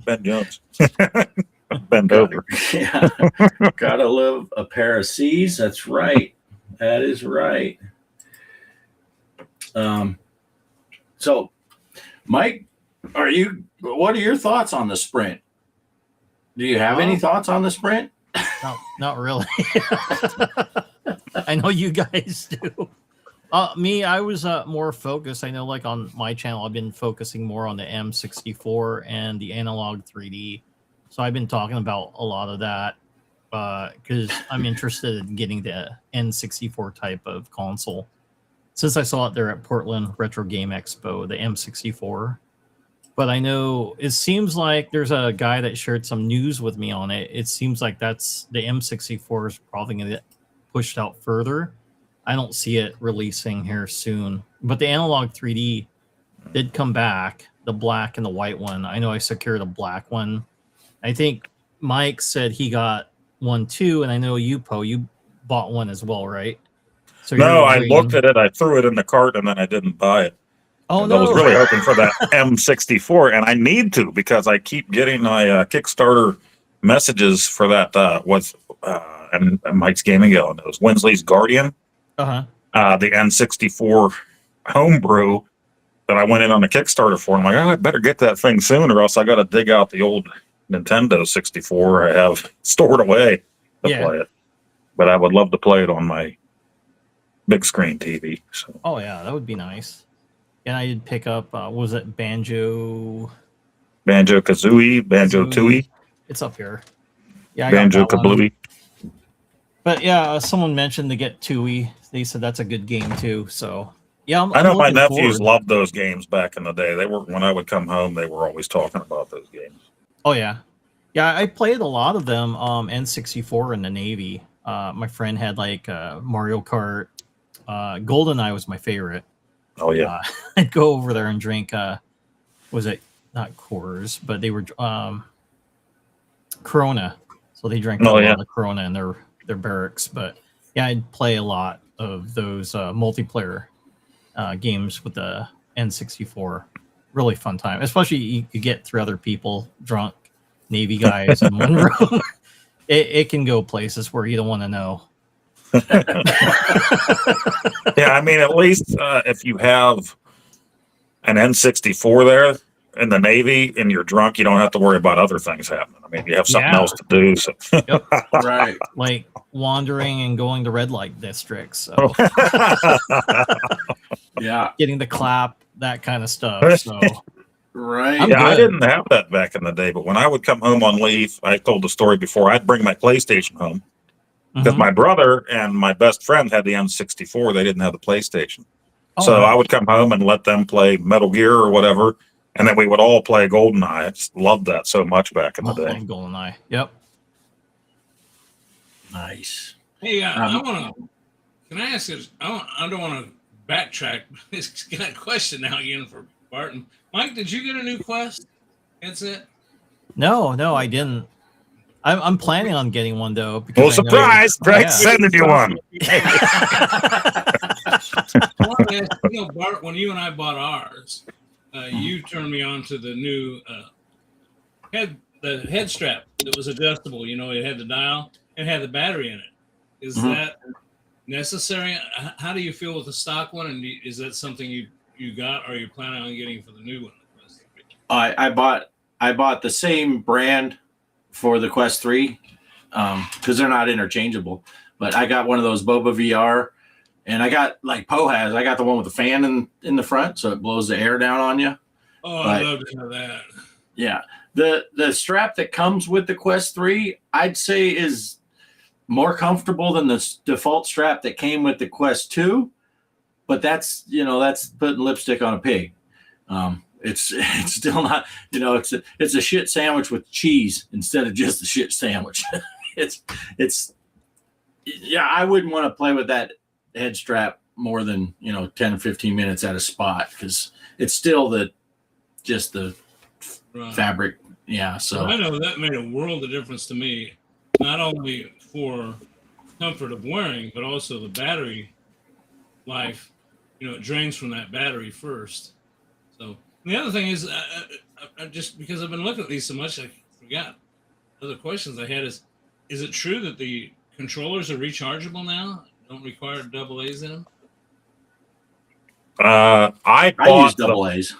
Ben Jones. Bend over. Yeah. Gotta love a pair of C's. That's right. That is right. So, Mike, what are your thoughts on the sprint? Do you have any thoughts on the sprint? Not really. I know you guys do. Me, I was more focused. I know, like on my channel, I've been focusing more on the M64 and the analog 3D. So I've been talking about a lot of that because I'm interested in getting the N64 type of console. Since I saw it there at Portland Retro Game Expo, the M64. But I know it seems like there's a guy that shared some news with me on it. It seems like that's the M64 is probably going to get pushed out further. I don't see it releasing here soon. But the analog 3D did come back, the black and the white one. I know I secured a black one. I think Mike said he got one too, and I know you, Poe, you bought one as well, right? So No, I looked at it, I threw it in the cart, and then I didn't buy it. Oh, no. I was no. really hoping for that M64, and I need to because I keep getting my Kickstarter messages for that. And Mike's Gaming Gala knows Winsley's Guardian, the N64 homebrew that I went in on the Kickstarter for. I'm like, I better get that thing soon, or else I got to dig out the old Nintendo 64 I have stored away to play it. But I would love to play it on my big screen TV. So. Oh yeah, that would be nice. And I did pick up, was it Banjo Kazooie, Banjo Tooie? It's up here. Yeah, Banjo Kablooie. But yeah, someone mentioned to get Tooie. They said that's a good game too. So yeah, I know my nephews loved those games back in the day. They were when I would come home, they were always talking about those games. Oh yeah, yeah. I played a lot of them. N64 in the Navy. My friend had like Mario Kart. GoldenEye was my favorite. Oh yeah, I'd go over there and drink. Was it not Coors, but they were Corona. So they drank a lot of Corona in their barracks. But yeah, I'd play a lot of those multiplayer games with the N64. Really fun time, especially you get 3 other people drunk Navy guys in one room. It can go places where you don't want to know. Yeah, I mean, at least if you have an N64 there in the Navy and you're drunk, you don't have to worry about other things happening. I mean, you have something else to do. So. Yep. Right. Like wandering and going to red light districts. So. Yeah. Getting the clap, that kind of stuff. So. Right. I didn't have that back in the day, but when I would come home on leave, I told the story before, I'd bring my PlayStation home. Because my brother and my best friend had the N64. They didn't have the PlayStation. So I would come home and let them play Metal Gear or whatever. And then we would all play GoldenEye. I just loved that so much back in the day. GoldenEye. Yep. Nice. Hey, I want to. Can I ask this? I don't want to backtrack. It's got a question now again for Barton. Mike, did you get a new Quest headset? No, I didn't. I'm planning on getting one though. Because well, surprise! Greg's sending you one. Bart, when you and I bought ours, you turned me on to the new head strap that was adjustable. You know, it had the dial and had the battery in it. Is that necessary? How do you feel with the stock one? And is that something you got, or are you planning on getting for the new one? I bought the same brand for the Quest 3 because they're not interchangeable. But I got one of those Boba VR, and I got, like Poe has, I got the one with the fan in the front, so it blows the air down on you. Oh, I love to know that. Yeah. The strap that comes with the Quest 3, I'd say is more comfortable than the default strap that came with the Quest 2, but that's putting lipstick on a pig. It's still not, it's a shit sandwich with cheese instead of just a shit sandwich. I wouldn't want to play with that head strap more than, 10 or 15 minutes at a spot because it's still the fabric. Yeah. So I know that made a world of difference to me, not only for comfort of wearing, but also the battery life. it drains from that battery first. So the other thing is, I just because I've been looking at these so much, I forgot other questions I had. Is it true that the controllers are rechargeable now? Don't require double A's in them? I I use bought double A's.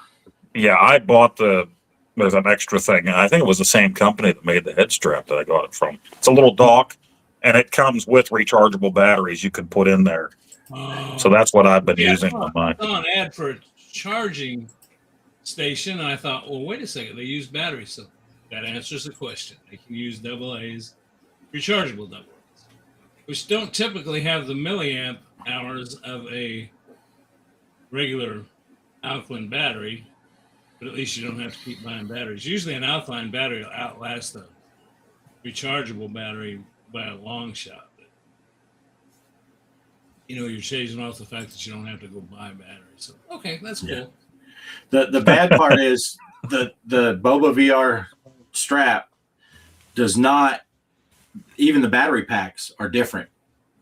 Yeah, I bought there's an extra thing. I think it was the same company that made the head strap that I got it from. It's a little dock, and it comes with rechargeable batteries you can put in there. So that's what I've been using on mine. I saw an ad for a charging station, and I thought, well, wait a second, they use batteries. So that answers the question. They can use double A's, rechargeable double A's, which don't typically have the milliamp hours of a regular alkaline battery. But at least you don't have to keep buying batteries. Usually an alkaline battery will outlast a rechargeable battery by a long shot. But, you're chasing off the fact that you don't have to go buy batteries. So, okay, that's cool. Yeah. The bad part is the Boba VR strap does not, even the battery packs are different.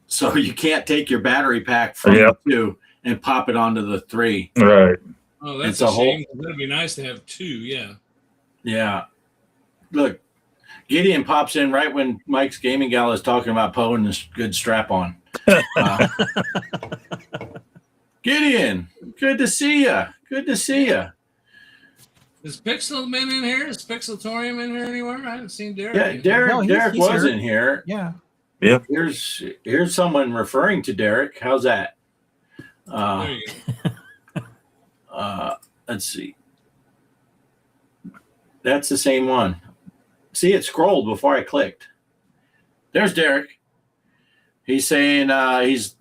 So you can't take your battery pack from the 2 and pop it onto the 3. Right. Oh, that's a shame. It'd be nice to have 2, yeah. Yeah. Look, Gideon pops in right when Mike's Gaming Gala is talking about Poe and this good strap on. Gideon, good to see you. Good to see you. Is Pixel been in here? Is Pixeltorium in here anywhere? I haven't seen Derek. Yeah, Derek he's was here. in here. Yeah. Yeah. Here's someone referring to Derek. How's that? There you go. Let's see. That's the same one. See, it scrolled before I clicked. There's Derek. He's saying he's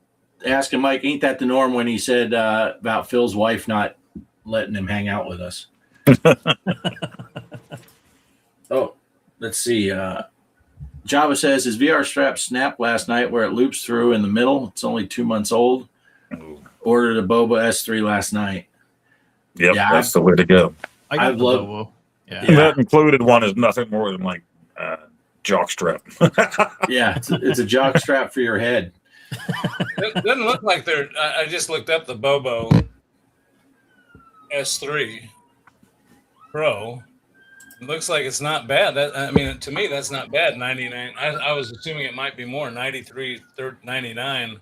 asking Mike, ain't that the norm when he said about Phil's wife not letting him hang out with us? Oh, let's see. Jabba says his VR strap snapped last night where it loops through in the middle. It's only 2 months old. Ordered a Boba S3 last night. Yep, Yeah, that's the way to go. I got I've the loved- Bobo. Yeah. And that included one is nothing more than like jock strap. Yeah, it's a jock strap for your head. It doesn't look like they're. I just looked up the Bobo S3 Pro. It looks like it's not bad. To me, that's not bad. 99. I was assuming it might be more. 93, 99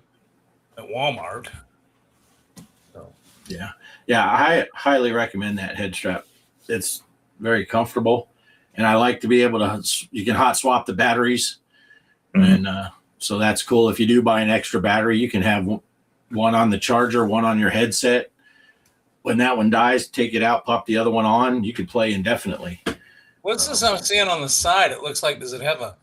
at Walmart. So. Yeah, I highly recommend that head strap. It's very comfortable, and I like to be able to. You can hot swap the batteries, and so that's cool. If you do buy an extra battery, you can have one on the charger, one on your headset. When that one dies, take it out, pop the other one on. You can play indefinitely. What's this I'm seeing on the side? It looks like, does it have an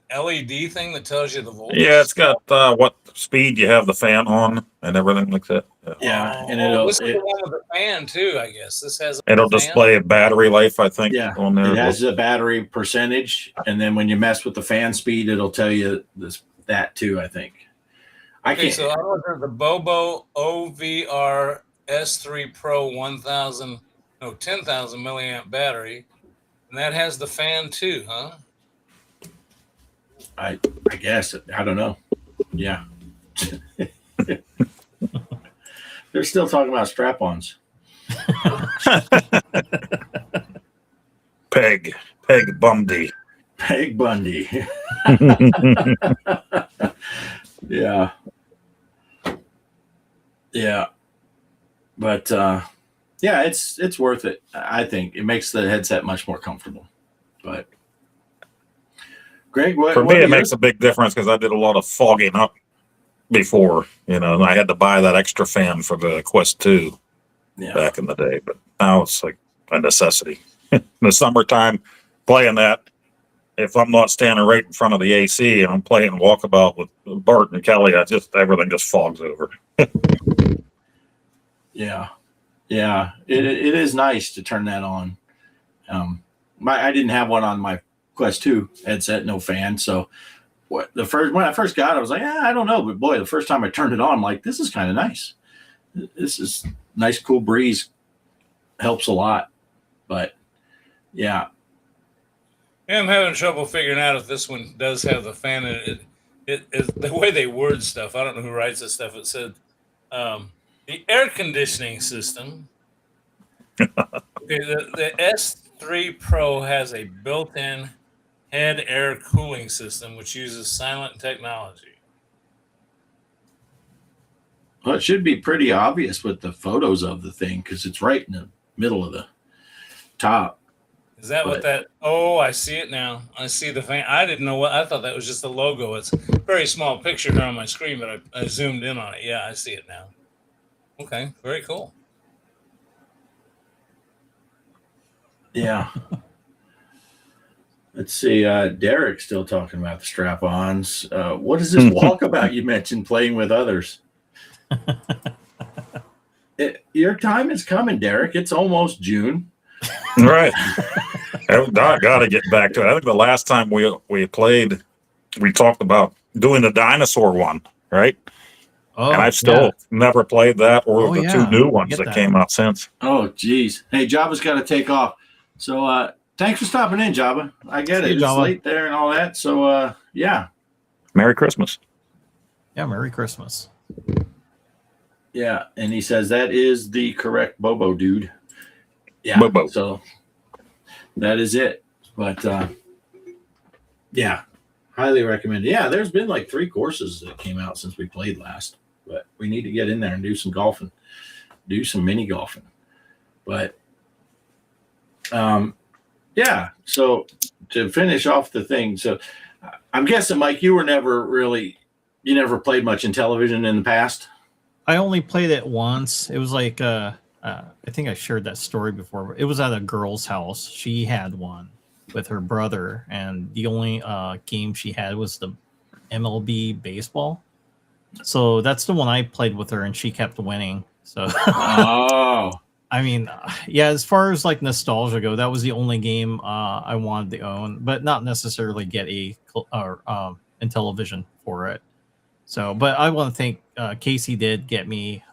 LED thing that tells you the voltage? Yeah, it's got what speed you have the fan on and everything like that. Yeah, and this is the one with the fan too, I guess. This has It'll a fan. display a battery life, I think, on there. It has a battery percentage, and then when you mess with the fan speed, it'll tell you that too, I think. So I looked at the Bobo OVR S3 Pro 10,000 milliamp battery, and that has the fan too, huh? I guess. I don't know. Yeah. They're still talking about strap-ons. Peg Bundy. Peg Bundy. Yeah. But yeah, it's worth it. I think it makes the headset much more comfortable. But Greg, For me, it makes a big difference because I did a lot of fogging up before, and I had to buy that extra fan for the Quest 2 back in the day. But now it's like a necessity. In the summertime, playing that, if I'm not standing right in front of the AC and I'm playing walkabout with Bart and Kelly, everything just fogs over. Yeah. It is nice to turn that on. I didn't have one on my Quest 2 headset, no fan. So when I first got it, I was like, I don't know. But boy, the first time I turned it on, I'm like, this is kind of nice. This is nice, cool breeze. Helps a lot. But yeah. I'm having trouble figuring out if this one does have the fan in it. It the way they word stuff. I don't know who writes this stuff. It said The air conditioning system. Okay, the S3 Pro has a built-in head air cooling system which uses silent technology. Well, it should be pretty obvious with the photos of the thing because it's right in the middle of the top. Is that what that? Oh, I see it now. I see the fan. I didn't know what. I thought that was just the logo. It's a very small picture here on my screen, but I zoomed in on it. Yeah, I see it now. Okay, very cool. Yeah. Let's see. Derek's still talking about the strap-ons. What is this walkabout you mentioned playing with others? Your time is coming, Derek. It's almost June. Right. I got to get back to it. I think the last time we played, we talked about doing the dinosaur one, right? Oh, and I've still never played that or the two new ones Get that that. came out since. Oh, geez. Hey, Jabba's got to take off. So thanks for stopping in, Jabba. I get See it. you, It's Jabba. late there and all that. So, yeah. Merry Christmas. Yeah, Merry Christmas. Yeah. And he says that is the correct Bobo, dude. Yeah. Bobo. So that is it. But, yeah. Highly recommend it. Yeah, there's been like 3 courses that came out since we played last. But we need to get in there and do some golfing. Do some mini golfing. But, yeah. So to finish off the thing, so I'm guessing, Mike, you never played much Intellivision in the past. I only played it once. It was like I think I shared that story before. It was at a girl's house. She had one with her brother, and the only game she had was the MLB baseball. So that's the one I played with her, and she kept winning. So Oh, I mean, yeah, as far as like nostalgia go, that was the only game I wanted to own, but not necessarily get a Intellivision for it. So, but I want to thank Casey did get me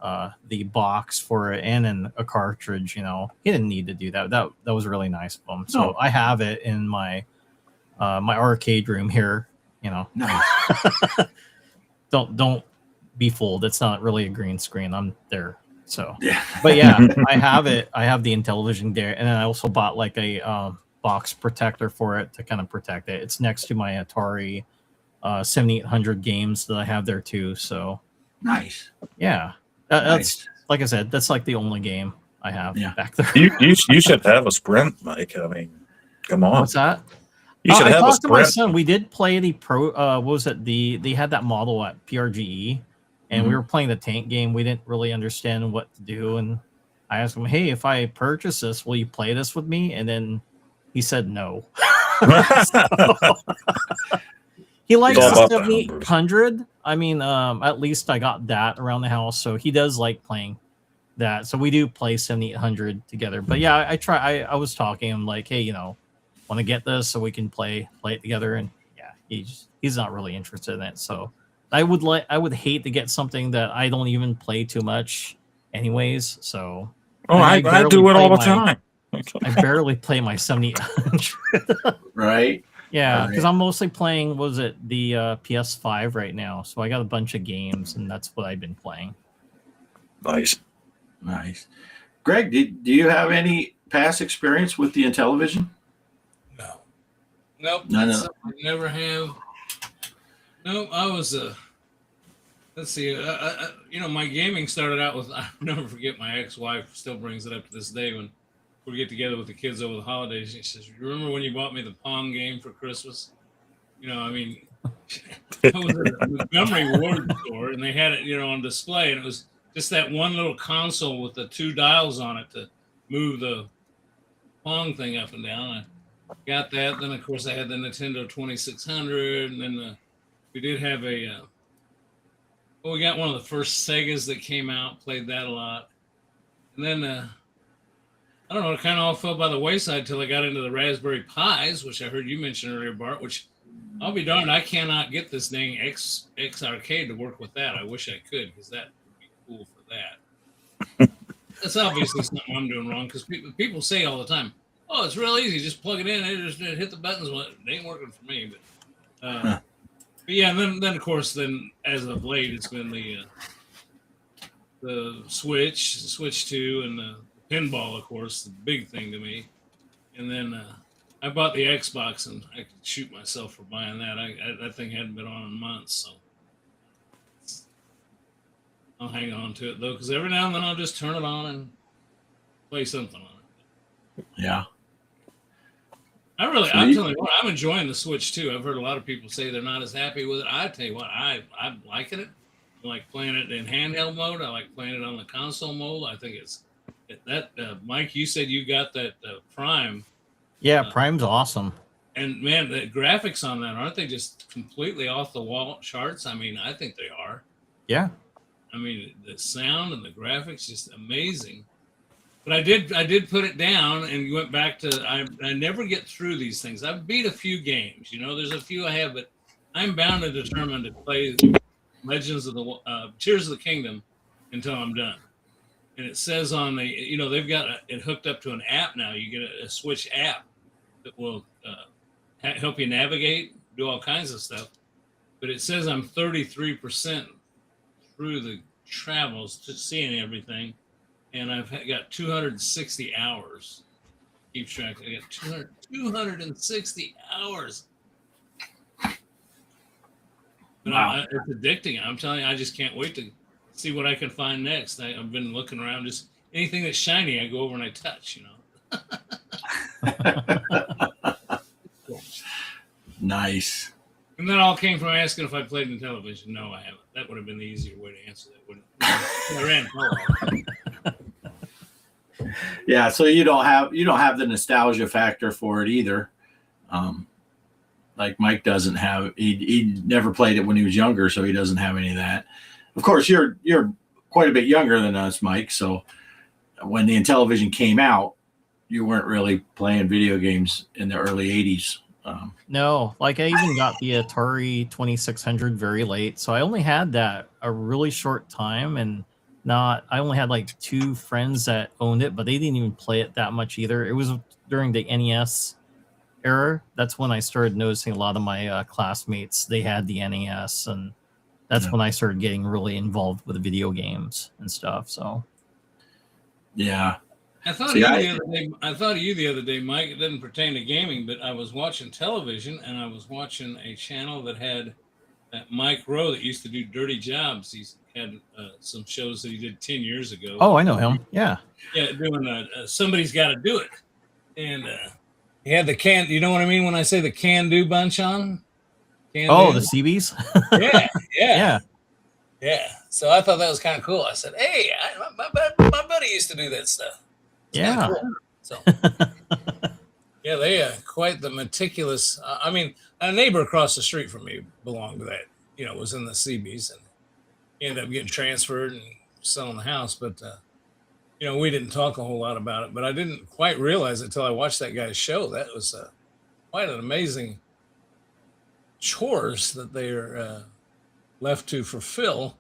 the box for it and a cartridge. You know, he didn't need to do that. That was really nice of him. So No. I have it in my my arcade room here. You know, nice. don't be fooled. It's not really a green screen. I'm there. So, Yeah. but yeah, I have it. I have the Intellivision there, and then I also bought like a box protector for it to kind of protect it. It's next to my Atari 7800 games that I have there too. So Nice. yeah, that's like I said, that's like the only game I have back there. You should have a Sprint, Mike. I mean, come on. What's that? You should I have a talked to my Sprint. son. We did play the pro. What was it? They had that model at PRGE, and we were playing the tank game. We didn't really understand what to do, and I asked him, "Hey, if I purchase this, will you play this with me?" And then he said no. He likes It's all the about the numbers. 7800. I mean, at least I got that around the house, so he does like playing that. So we do play 7800 together. But yeah, I try. I was talking. I'm like, hey, you know, want to get this so we can play it together. And yeah, he's not really interested in it. So I would hate to get something that I don't even play too much, anyways. So I do it all the time. I barely play my 7800. Right. Yeah, because I'm mostly playing, was it the PS5 right now? So I got a bunch of games, and that's what I've been playing. Nice. Greg, do you have any past experience with the Intellivision? No. Nope. No. I never have. Nope. I was let's see. You know, my gaming started out with. I'll never forget. My ex-wife still brings it up to this day when we get together with the kids over the holidays. She says, "Remember when you bought me the Pong game for Christmas?" You know, I mean, I was at a Montgomery Ward store, and they had it, you know, on display, and it was just that one little console with the 2 dials on it to move the Pong thing up and down. I got that. Then, of course, I had the Nintendo 2600, and then we did have we got one of the first Segas that came out. Played that a lot, and then. I don't know, it kind of all fell by the wayside till I got into the Raspberry Pis, which I heard you mention earlier, Bart, which I'll be darned, I cannot get this dang X Arcade to work with that. I wish I could, because that would be cool for that. That's obviously something I'm doing wrong, because people say all the time, oh, it's real easy, just plug it in and just hit the buttons. Well, it ain't working for me. But yeah, and then of course, as of late, it's been the Switch 2, and the pinball, of course, the big thing to me. And then I bought the Xbox, and I could shoot myself for buying that. That thing hadn't been on in months, so I'll hang on to it though, because every now and then I'll just turn it on and play something on it. Yeah. I'm telling you what, I'm enjoying the Switch too. I've heard a lot of people say they're not as happy with it. I tell you what, I'm liking it. I like playing it in handheld mode. I like playing it on the console mode. I think it's that. Mike, you said you got that Prime. Yeah, Prime's awesome. And man, the graphics on that, aren't they just completely off the wall charts? I mean, I think they are. Yeah. I mean, the sound and the graphics just amazing. But I did put it down and went back to. I never get through these things. I've beat a few games. There's a few I have, but I'm bound and determined to play Legends of the Tears of the Kingdom until I'm done. And it says on the, they've got it hooked up to an app now. You get a Switch app that will help you navigate, do all kinds of stuff. But it says I'm 33% through the travels to seeing everything, and I've got 260 hours. Keep track. I got 260 hours. But Wow. it's addicting. I'm telling you, I just can't wait to see what I can find next. I've been looking around, just anything that's shiny, I go over and I touch. Nice. And that all came from asking if I played in television. No, I haven't. That would have been the easier way to answer that, wouldn't it? I ran. Yeah, so you don't have the nostalgia factor for it either. Like Mike doesn't have. He never played it when he was younger, so he doesn't have any of that. Of course, you're quite a bit younger than us, Mike. So when the Intellivision came out, you weren't really playing video games in the early '80s. No, like I even got the Atari 2600 very late, so I only had that a really short time, and I only had like 2 friends that owned it, but they didn't even play it that much either. It was during the NES era. That's when I started noticing a lot of my classmates, they had the NES, and that's when I started getting really involved with video games and stuff. So yeah. I thought of you the other day, Mike. It doesn't pertain to gaming, but I was watching television, and I was watching a channel that had that Mike Rowe that used to do Dirty Jobs. He's had some shows that he did 10 years ago. Oh, I know him. Yeah. Yeah, doing Somebody's Got to Do It. And he had the can. You know what I mean when I say the can-do bunch on? The CBs? Yeah. So I thought that was kind of cool. I said, hey, my buddy used to do that stuff. Yeah. Cool. So, yeah, they quite the meticulous. I mean, a neighbor across the street from me belonged to that. Was in the CBs, and he ended up getting transferred and selling the house. But we didn't talk a whole lot about it. But I didn't quite realize it until I watched that guy's show. That was quite an amazing chores that they are left to fulfill.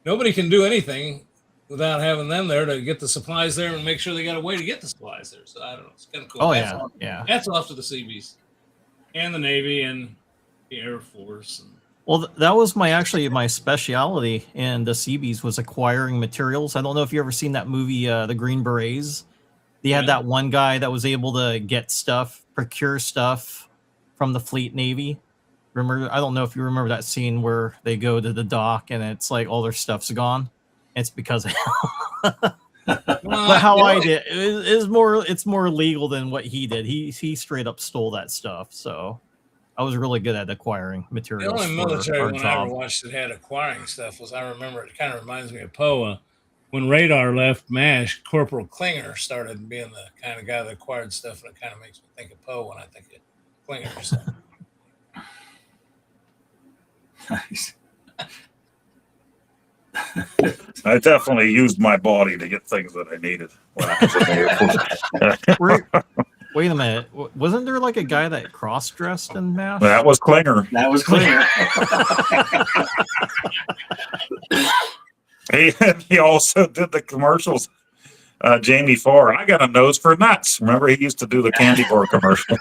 Nobody can do anything without having them there to get the supplies there and make sure they got a way to get the supplies there. So I don't know. It's kind of cool. Oh, yeah. That's off to the CBs and the Navy and the Air Force. Well, that was my specialty in the CBs was acquiring materials. I don't know if you ever seen that movie, The Green Berets. They had that one guy that was able to get stuff, procure stuff from the Fleet Navy. Remember? I don't know if you remember that scene where they go to the dock and it's like all their stuff's gone. It's because of him. But how I did it's more legal than what he did. He straight up stole that stuff. So I was really good at acquiring materials. The only military one I ever watched that had acquiring stuff was, I remember, it kind of reminds me of Poe. When Radar left MASH, Corporal Klinger started being the kind of guy that acquired stuff, and it kind of makes me think of Poe when I think of Klinger. So. Nice. I definitely used my body to get things that I needed when I was in the Air Force. Wait a minute. Wasn't there like a guy that cross-dressed in MASH? That was Klinger. He also did the commercials. Jamie Farr. I got a nose for nuts. Remember, he used to do the candy bar commercial,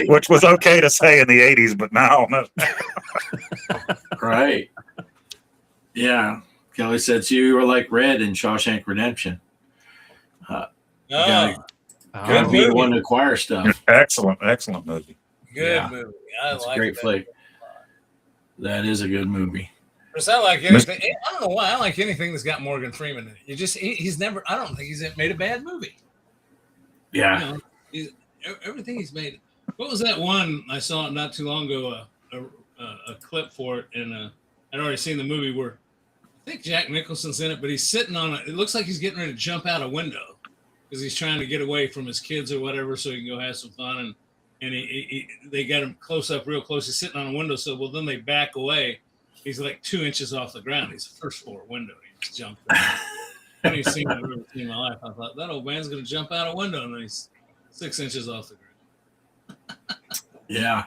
which was okay to say in the 80s, but now. Right. Yeah. Kelly said, so you were like Red in Shawshank Redemption. Oh, Gotta Good be the movie. one to acquire stuff. Excellent movie. good Yeah. movie. I It's a like great that. flick. That is a good movie. Because I like anything. I don't know why I like anything that's got Morgan Freeman in it. He's never. I don't think he's made a bad movie. Yeah. You know, everything he's made. What was that one I saw not too long ago? A clip for it, and I'd already seen the movie where I think Jack Nicholson's in it, but he's sitting on it. It looks like he's getting ready to jump out a window because he's trying to get away from his kids or whatever, so he can go have some fun. And they got him close up, real close. He's sitting on a windowsill. Well, then they back away. He's like 2 inches off the ground. He's the first floor window. He just jumped out. Funniest scene I've ever seen in my life. I thought that old man's going to jump out a window, and then he's 6 inches off the ground. Yeah.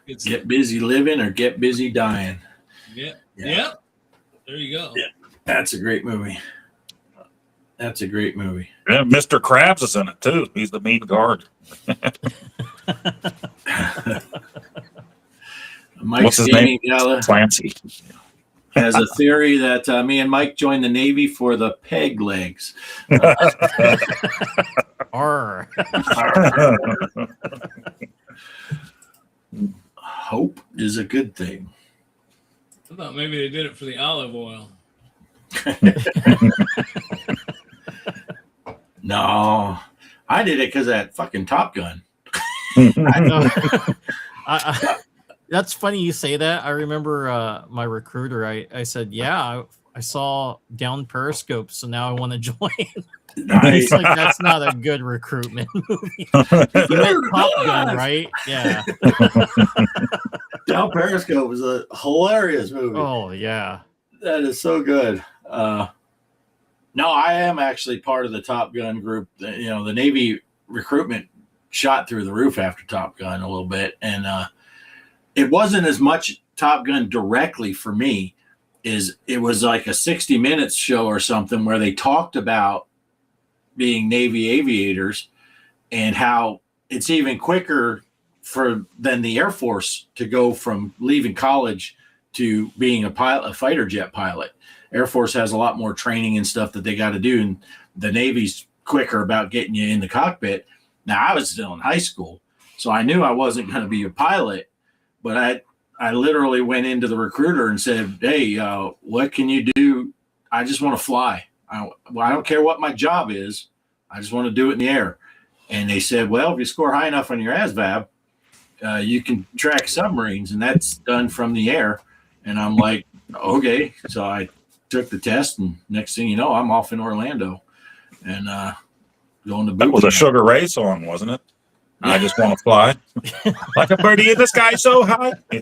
It's, Get busy living or get busy dying. yeah. Yeah. Yep. There you go. Yeah. That's a great movie. That's a great movie. Yeah, Mr. Krabs is in it too. He's the mean guard. Mike's What's his Gaming Gala Clancy. has a theory that me and Mike joined the Navy for the peg legs. Arr. Hope is a good thing. I thought maybe they did it for the olive oil. No, I did it because of that fucking Top Gun. That's funny you say that. I remember my recruiter. I said, yeah, I saw down Periscope, so now I want to join. Nice. It's like, that's not a good recruitment movie. You meant Top Gun, right? Yeah. Down Periscope was a hilarious movie. Oh, yeah. That is so good. No, I am actually part of the Top Gun group. You know, the Navy recruitment shot through the roof after Top Gun a little bit. And it wasn't as much Top Gun directly for me. It was like a 60 Minutes show or something where they talked about being Navy aviators and how it's even quicker than the Air Force to go from leaving college to being a fighter jet pilot. Air Force has a lot more training and stuff that they got to do, and the Navy's quicker about getting you in the cockpit. Now, I was still in high school, so I knew I wasn't going to be a pilot, but I literally went into the recruiter and said, hey, what can you do? I just want to fly. I don't care what my job is. I just want to do it in the air. And they said, well, if you score high enough on your ASVAB, you can track submarines, and that's done from the air. And I'm like, okay. So I took the test, and next thing you know, I'm off in Orlando and going to boot That was a camp. Sugar Ray song, wasn't it? I just want to fly like a birdie in the sky so high. You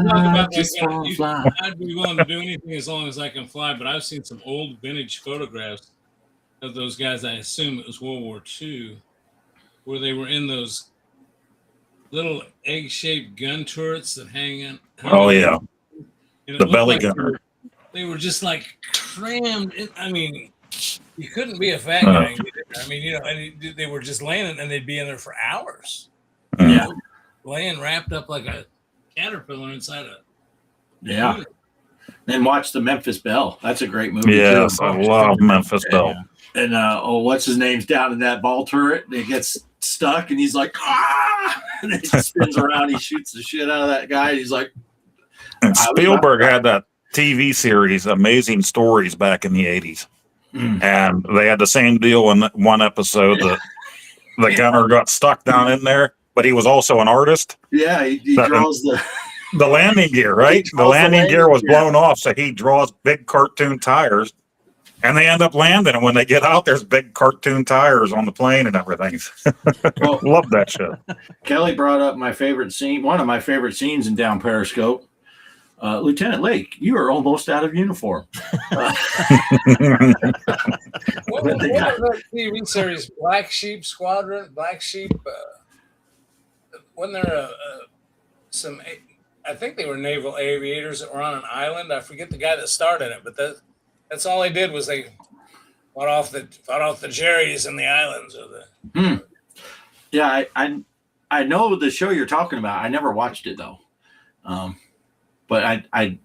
talk about just like, wanna you- fly. I'd be willing to do anything as long as I can fly, but I've seen some old vintage photographs of those guys. I assume it was World War II, where they were in those little egg-shaped gun turrets that hang in. Oh yeah, And it the looked belly like gunner. They were just like crammed in. I mean, you couldn't be a fat guy. I mean, you know, and they were just laying, and they'd be in there for hours. Yeah. Laying wrapped up like a caterpillar inside a. Yeah. Then watch the Memphis Belle. That's a great movie. Yes, too. I love Memphis Belle. And what's his name's down in that ball turret? It gets stuck, and he's like, ah! And then he spins around. He shoots the shit out of that guy. And he's like, And I was Spielberg had that TV series, Amazing Stories, back in the 80s. And they had the same deal in one episode. The gunner got stuck down in there, but he was also an artist. yeah, he draws The landing gear, right? The draws the landing gear landing was gear. blown off, so he draws big cartoon tires. And they end up landing, and when they get out, there's big cartoon tires on the plane and everything. Well, Love that shit. Kelly brought up my favorite scene, one of my favorite scenes in Down Periscope. Lieutenant Lake, you are almost out of uniform. What was They got- that TV series? Black Sheep Squadron. Black Sheep. When there some, I think they were naval aviators that were on an island. I forget the guy that started it, but that's all they did was they fought off the Jerrys in the islands. Or the Yeah, I know the show you're talking about. I never watched it though. But I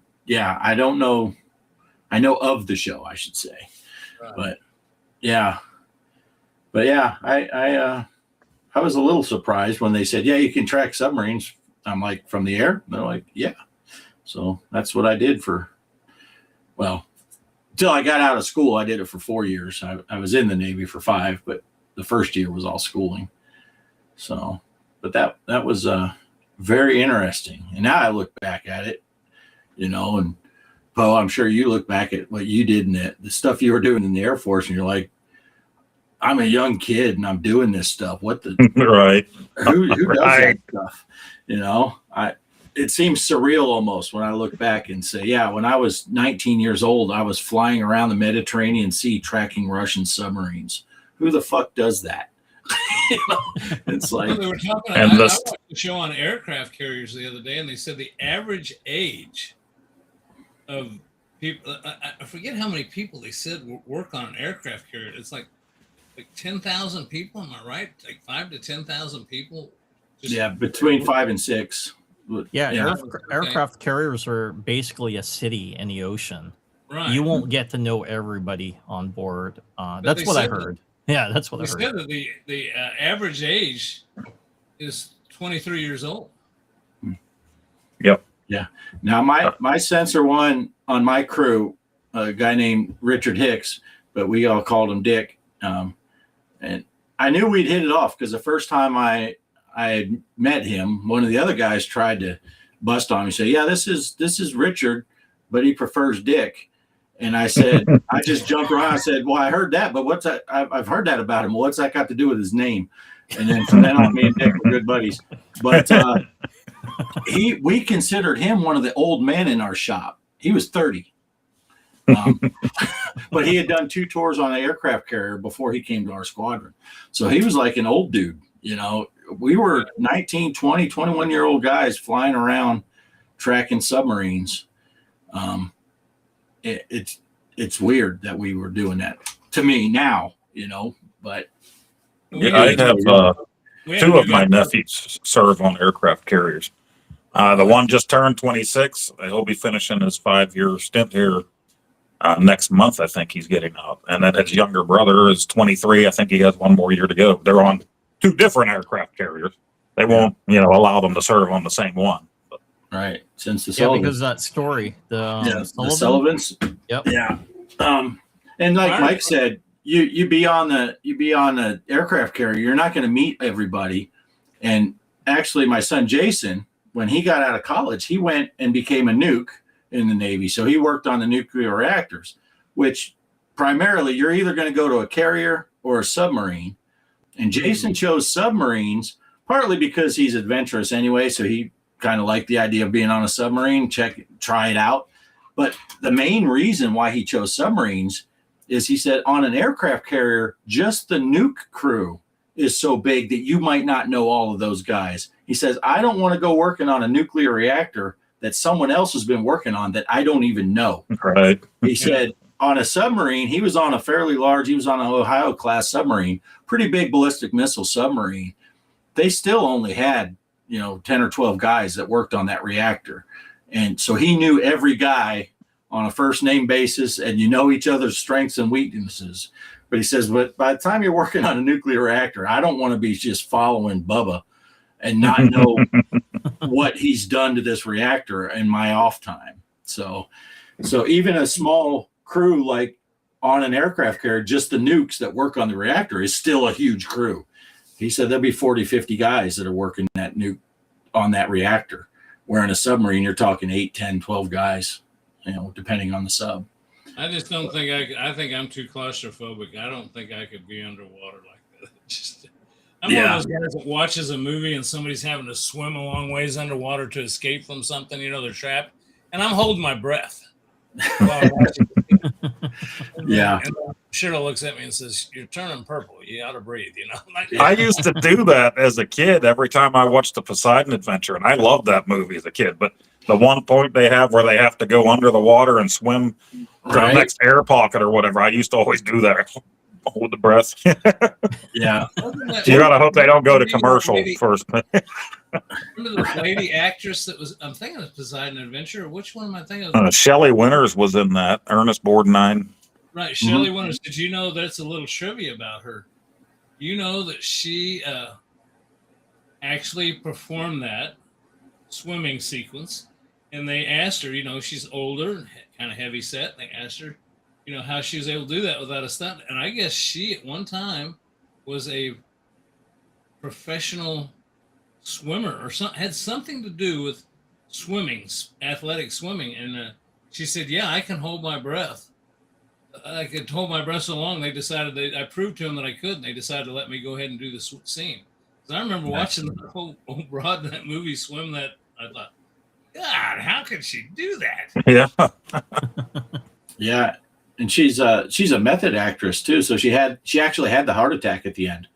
don't know I know of the show, I should say. Right. But yeah, I was a little surprised when they said, yeah, you can track submarines. I'm like, from the air? They're like, yeah. So that's what I did until I got out of school. I did it for 4 years. I was in the Navy for 5, but the first year was all schooling. So, but that was very interesting. And now I look back at it, and Poe, I'm sure you look back at what you did in the stuff you were doing in the Air Force, and you're like, I'm a young kid and I'm doing this stuff. What the Right. who does Right. that stuff? It seems surreal almost when I look back and say, yeah, when I was 19 years old, I was flying around the Mediterranean Sea tracking Russian submarines. Who the fuck does that? It's like, They were talking. And I this- watched a show on aircraft carriers the other day, and they said the average age of people. I forget how many people they said work on an aircraft carrier. It's like 10,000 people. Am I right? Like 5 to 10,000 people. yeah, between 5 and 6. Yeah, aircraft carriers are basically a city in the ocean. Right. You won't get to know everybody on board. they That's what I said that- heard. Yeah, that's what They I heard. said that the average age is 23 years old. Yep. Now, my sensor one on my crew, a guy named Richard Hicks, but we all called him Dick. And I knew we'd hit it off because the first time I had met him, one of the other guys tried to bust on me, say, yeah, this is Richard, but he prefers Dick. And I said, I just jumped around. I said, well, I heard that, but what's that? I've heard that about him. Well, what's that got to do with his name? And then from then on, me and Dick were good buddies. But we considered him one of the old men in our shop. He was 30. But he had done 2 tours on an aircraft carrier before he came to our squadron. So he was like an old dude, We were 19, 20, 21-year-old guys flying around tracking submarines. It's weird that we were doing that to me now, but Yeah, I have We had 2 a of my new guy- nephews serve on aircraft carriers. The one just turned 26. He'll be finishing his 5-year stint here next month. I think he's getting out. And then his younger brother is 23. I think he has 1 more year to go. They're on 2 different aircraft carriers. They won't, allow them to serve on the same one. right. Since the Yeah, Sullivan. because that story, the Sullivan? Sullivans. Yep. Yeah. And like Mike said, you be on the aircraft carrier, you're not going to meet everybody. And actually, my son Jason, when he got out of college, he went and became a nuke in the Navy. So he worked on the nuclear reactors, which primarily you're either going to go to a carrier or a submarine. And Jason chose submarines partly because he's adventurous anyway. So he kind of liked the idea of being on a submarine, try it out. But the main reason why he chose submarines is he said on an aircraft carrier, just the nuke crew is so big that you might not know all of those guys. He says, I don't want to go working on a nuclear reactor that someone else has been working on that I don't even know. Right. He said on a submarine, he was on a fairly large, he was on an Ohio class submarine, pretty big ballistic missile submarine. They still only had, 10 or 12 guys that worked on that reactor. And so he knew every guy on a first name basis and each other's strengths and weaknesses. But he says, but by the time you're working on a nuclear reactor, I don't want to be just following Bubba and not know what he's done to this reactor in my off time. So even a small crew like on an aircraft carrier, just the nukes that work on the reactor is still a huge crew. He said there'll be 40, 50 guys that are working that nuke on that reactor. Where in a submarine, you're talking 8, 10, 12 guys, depending on the sub. I just don't think I think I'm too claustrophobic. I don't think I could be underwater like that. I'm one of those guys that watches a movie and somebody's having to swim a long ways underwater to escape from something, they're trapped. And I'm holding my breath while I'm watching it. Yeah. And Cheryl looks at me and says, "You're turning purple. You got to breathe." I'm like, I used to do that as a kid every time I watched the Poseidon Adventure, and I loved that movie as a kid. But the one point they have where they have to go under the water and swim to the next air pocket or whatever, I used to always do that. Hold the breath. Yeah. You gotta hope they don't go to commercial first. Remember the lady actress that was? I'm thinking of Poseidon Adventure. Which one am I thinking of? Shelley Winters was in that. Ernest Borgnine. Right, Shelley Winters. Did you know that's a little trivia about her? You know that she actually performed that swimming sequence, and they asked her. You know, she's older, kind of heavy set. They asked her, you know, how she was able to do that without a stunt. And I guess she at one time was a professional swimmer or had something to do with swimming, athletic swimming. And she said, yeah, I can hold my breath. I could hold my breath so long. They decided I proved to them that I could, and they decided to let me go ahead and do the scene. So I remember watching the whole broad in that movie swim that. I thought, God, how could she do that? Yeah. Yeah. And she's a method actress too. So she actually had the heart attack at the end.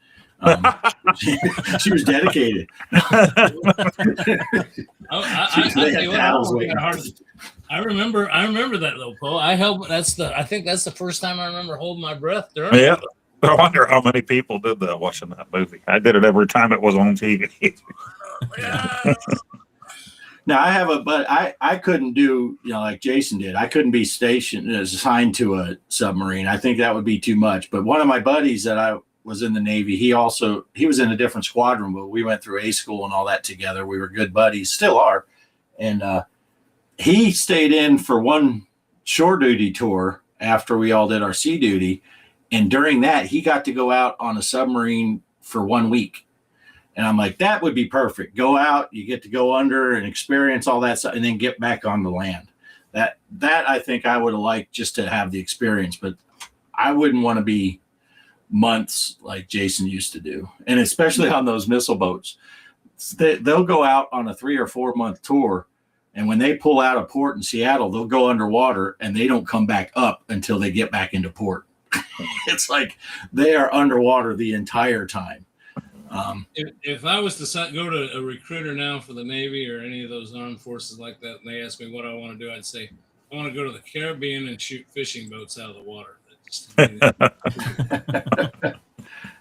She was dedicated. I remember that though, Paul. I think that's the first time I remember holding my breath during. Yeah. I wonder how many people did that watching that movie. I did it every time it was on TV. Now I couldn't do, you know, like Jason did. I couldn't be assigned to a submarine. I think that would be too much. But one of my buddies that I was in the Navy, he was in a different squadron, but we went through A school and all that together. We were good buddies, still are. And he stayed in for one shore duty tour after we all did our sea duty. And during that, he got to go out on a submarine for 1 week. And I'm like, that would be perfect. Go out, you get to go under and experience all that stuff, and then get back on the land. That I think I would have liked just to have the experience, but I wouldn't want to be months like Jason used to do. And especially on those missile boats, they'll go out on a 3 or 4 month tour. And when they pull out of port in Seattle, they'll go underwater and they don't come back up until they get back into port. It's like they are underwater the entire time. If I was to go to a recruiter now for the Navy or any of those armed forces like that, and they ask me what I want to do, I'd say I want to go to the Caribbean and shoot fishing boats out of the water.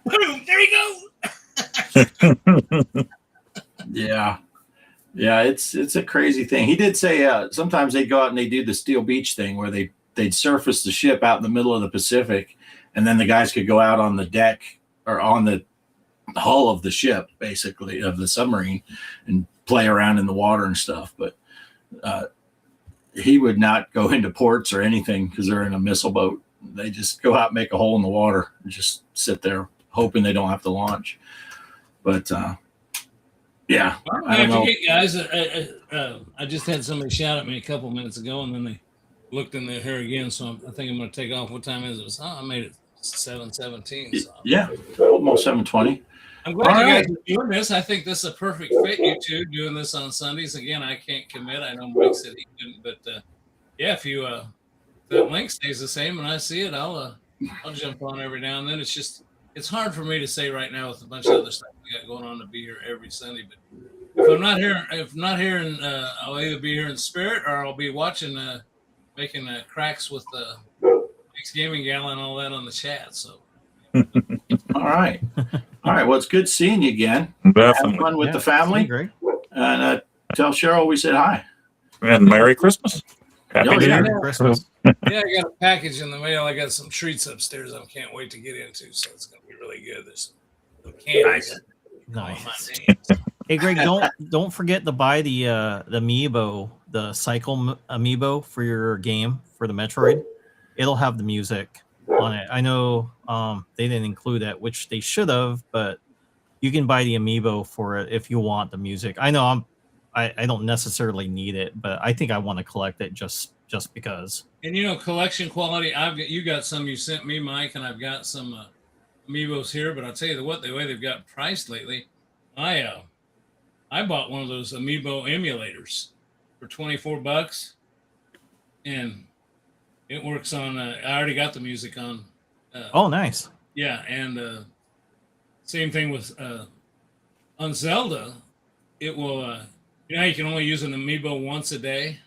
Boom! There you go. Yeah, it's a crazy thing. He did say sometimes they'd go out and they do the Steel Beach thing where they'd surface the ship out in the middle of the Pacific, and then the guys could go out on the deck or on the hull of the ship, basically, of the submarine, and play around in the water and stuff. But he would not go into ports or anything because they're in a missile boat. They just go out, make a hole in the water, and just sit there hoping they don't have to launch. But yeah, I don't know. Guys, I just had somebody shout at me a couple minutes ago, and then they looked in the hair again. So I think I'm going to take off. What time is it? I made it 7:17. So. Yeah, almost 7:20. I'm glad you guys are doing this. I think this is a perfect fit, you two, doing this on Sundays. Again, I can't commit. I know Mike said he couldn't, but yeah, if you that link stays the same and I see it, I'll jump on every now and then. It's hard for me to say right now with a bunch of other stuff we got going on to be here every Sunday. But if I'm not here, I'll either be here in spirit or I'll be watching, making cracks with the Mike's Gaming Gala and all that on the chat. So. All right. Well, it's good seeing you again. Definitely. Have fun with the family. Great. And tell Cheryl we said hi. And Merry Christmas. Happy New Year. Merry Christmas. Yeah, I got a package in the mail. I got some treats upstairs I can't wait to get into, so it's going to be really good. There's some candies. Nice. Hey, Greg, don't forget to buy the amiibo, the Cycle amiibo for your game for the Metroid. It'll have the music on it. I know they didn't include that, which they should have, but you can buy the amiibo for it if you want the music. I know I don't necessarily need it, but I think I want to collect it just because. And you know, collection quality. You got some you sent me, Mike, and I've got some amiibos here. But I'll tell you the way they've got priced lately. I bought one of those amiibo emulators for $24, and it works on. I already got the music on. Oh, nice. Yeah, and same thing with on Zelda. It will. You know how you can only use an amiibo once a day?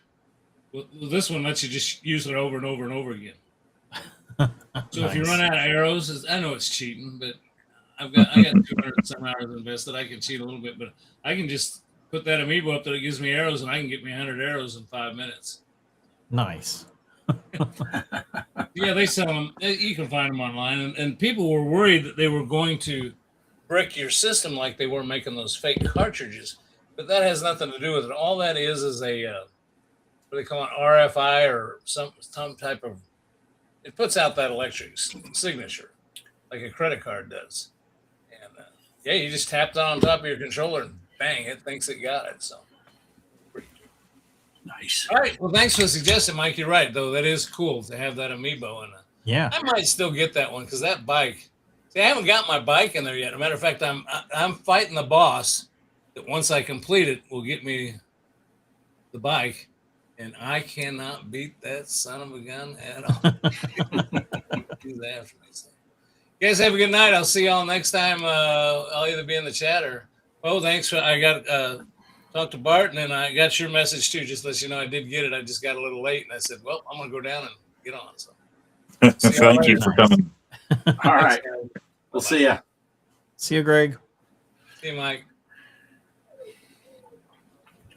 Well, this one lets you just use it over and over and over again. So if you Nice. run out of arrows, I know it's cheating, but I got 200 some hours invested. I can cheat a little bit, but I can just put that amiibo up that it gives me arrows, and I can get me 100 arrows in 5 minutes. Nice. Yeah, they sell them. You can find them online, and people were worried that they were going to brick your system like they were making those fake cartridges, but that has nothing to do with it. All that is a what do they call it, RFI or some type of. It puts out that electric signature, like a credit card does. And yeah, you just tap that on top of your controller, and bang, it thinks it got it. So. Nice. All right. Well, thanks for suggesting, Mike. You're right, though. That is cool to have that amiibo. And Yeah. I might still get that one because that bike. See, I haven't got my bike in there yet. As a matter of fact, I'm fighting the boss that once I complete it will get me the bike, and I cannot beat that son of a gun at all. He's after me. So. You guys have a good night. I'll see y'all next time. I'll either be in the chat or. Oh, thanks for. I got. Talked to Bart, and then I got your message too. Just to let you know, I did get it. I just got a little late, and I said, "Well, I'm going to go down and get on." So, Thank you for coming. All right. We'll see ya. See you, Greg. See you, Mike.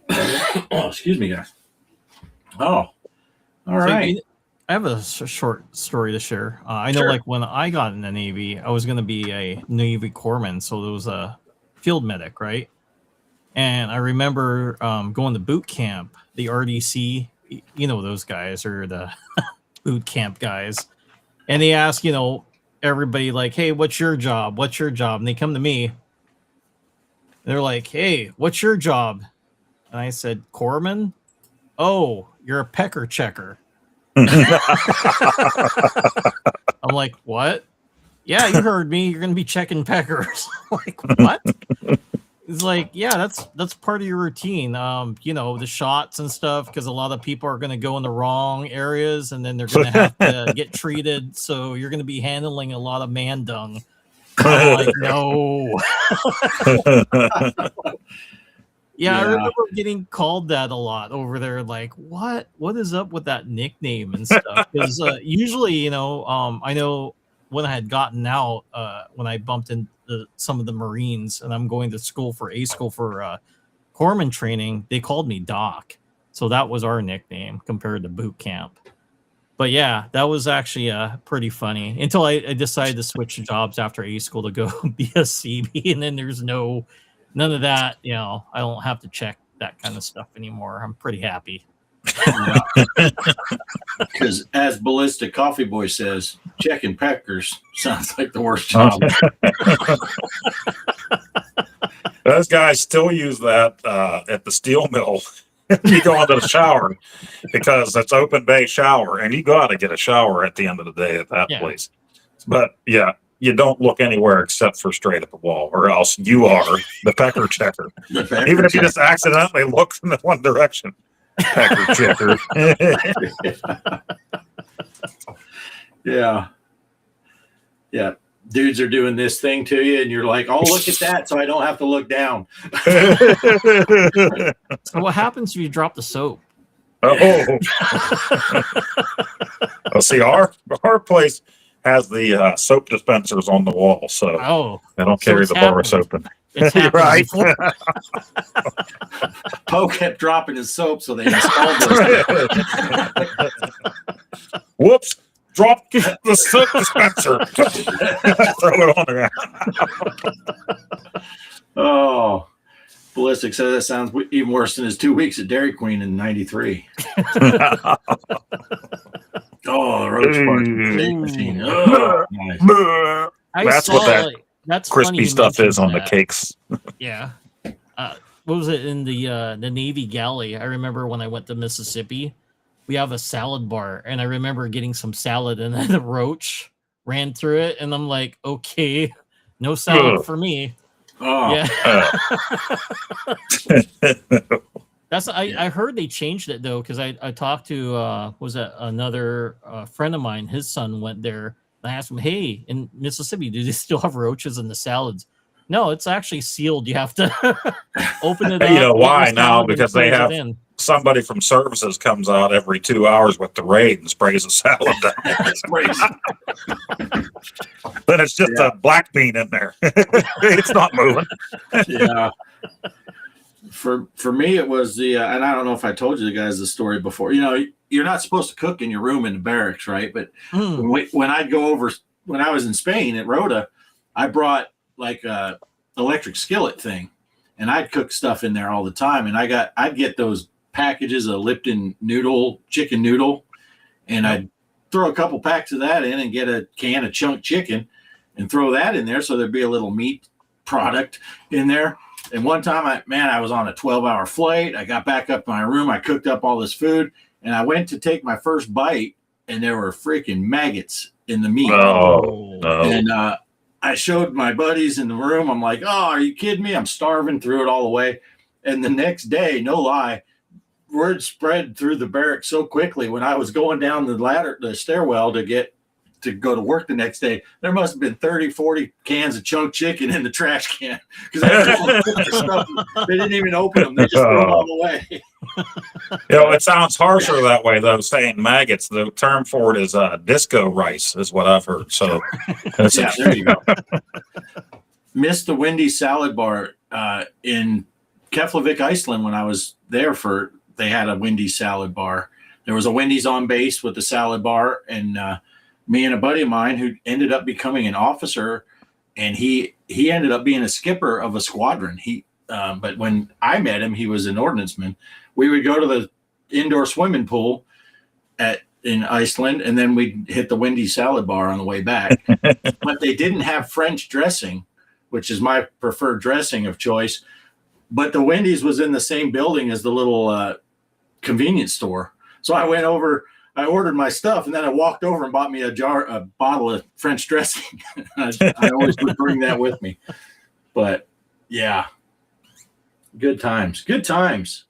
Oh, excuse me, guys. Oh, all So, right. I have a short story to share. I know, Sure. like when I got in the Navy, I was going to be a Navy corpsman, so there was a field medic, right? And I remember going to boot camp, the RDC, you know, those guys are the boot camp guys. And they ask, you know, everybody like, hey, what's your job? What's your job? And they come to me. They're like, hey, what's your job? And I said, corpsman? Oh, you're a pecker checker. I'm like, what? Yeah, you heard me. You're going to be checking peckers. Like, what? It's like, yeah, that's part of your routine. You know, the shots and stuff, because a lot of people are going to go in the wrong areas, and then they're going to have to get treated. So you're going to be handling a lot of man dung. I'm like, no. Yeah, I remember getting called that a lot over there. Like, what is up with that nickname and stuff? Because usually, you know, I know when I had gotten out, when I bumped into some of the Marines, and I'm going to school for corpsman training, they called me Doc. So that was our nickname compared to boot camp. But yeah, that was actually pretty funny until I decided to switch jobs after A school to go be a CB, and then there's none of that. You know, I don't have to check that kind of stuff anymore. I'm pretty happy. Because as Ballistic Coffee Boy says, checking peckers sounds like the worst job. Those guys still use that at the steel mill. You go into the shower because it's open bay shower, and you got to get a shower at the end of the day at that place. But yeah, you don't look anywhere except for straight at the wall, or else you are the pecker checker. Even if you just accidentally look in the one direction. Pecker checker. Yeah. Dudes are doing this thing to you, and you're like, oh, look at that, so I don't have to look down. So what happens if you drop the soap? Oh. Well, see, our place has the soap dispensers on the wall, so they don't carry the bar of soap in. It's right. Poe kept dropping his soap, so they installed those. Whoops. Drop the soap dispenser. Throw it on there. Oh, Ballistic says that sounds even worse than his 2 weeks at Dairy Queen in '93. Oh, roast steak machine. Oh, nice. That's what that crispy stuff is on the cakes. Yeah. What was it in the Navy galley? I remember when I went to Mississippi, we have a salad bar, and I remember getting some salad, and then a roach ran through it, and I'm like, okay, no salad for me. Oh. Yeah. I heard they changed it though, because I talked to was that another friend of mine, his son went there, and I asked him, hey, in Mississippi, do they still have roaches in the salads? No, it's actually sealed. You have to open it up. You know why now? Because they have somebody from services comes out every 2 hours with the raid and sprays a salad down. Then it's just a black bean in there. It's not moving. Yeah. For me, it was the and I don't know if I told you guys the story before. You know, you're not supposed to cook in your room in the barracks, right? But when I'd go over, when I was in Spain at Rota, I brought like a electric skillet thing, and I'd cook stuff in there all the time. And I'd get those packages of Lipton chicken noodle, and I'd throw a couple packs of that in and get a can of chunk chicken and throw that in there, so there'd be a little meat product in there. And one time, I was on a 12-hour flight. I got back up in my room. I cooked up all this food, and I went to take my first bite, and there were freaking maggots in the meat. Oh, no. And I showed my buddies in the room. I'm like, oh, are you kidding me? I'm starving. Threw it all away. And the next day, no lie, word spread through the barracks so quickly. When I was going down the stairwell to go to work the next day, there must have been 30, 40 cans of chunk chicken in the trash can, because they didn't even open them. They just threw them all away. You know, it sounds harsher that way, though, saying maggots. The term for it is disco rice, is what I've heard. So, yeah, there you go. Missed the Wendy's salad bar in Keflavik, Iceland, when I was there. They had a Wendy's salad bar. There was a Wendy's on base with the salad bar, and me and a buddy of mine who ended up becoming an officer, and he ended up being a skipper of a squadron. But when I met him, he was an ordnanceman. We would go to the indoor swimming pool in Iceland, and then we'd hit the Wendy's salad bar on the way back. But they didn't have French dressing, which is my preferred dressing of choice. But the Wendy's was in the same building as the little convenience store. So I went over, I ordered my stuff, and then I walked over and bought me a bottle of French dressing. I always would bring that with me. But yeah, good times. Good times.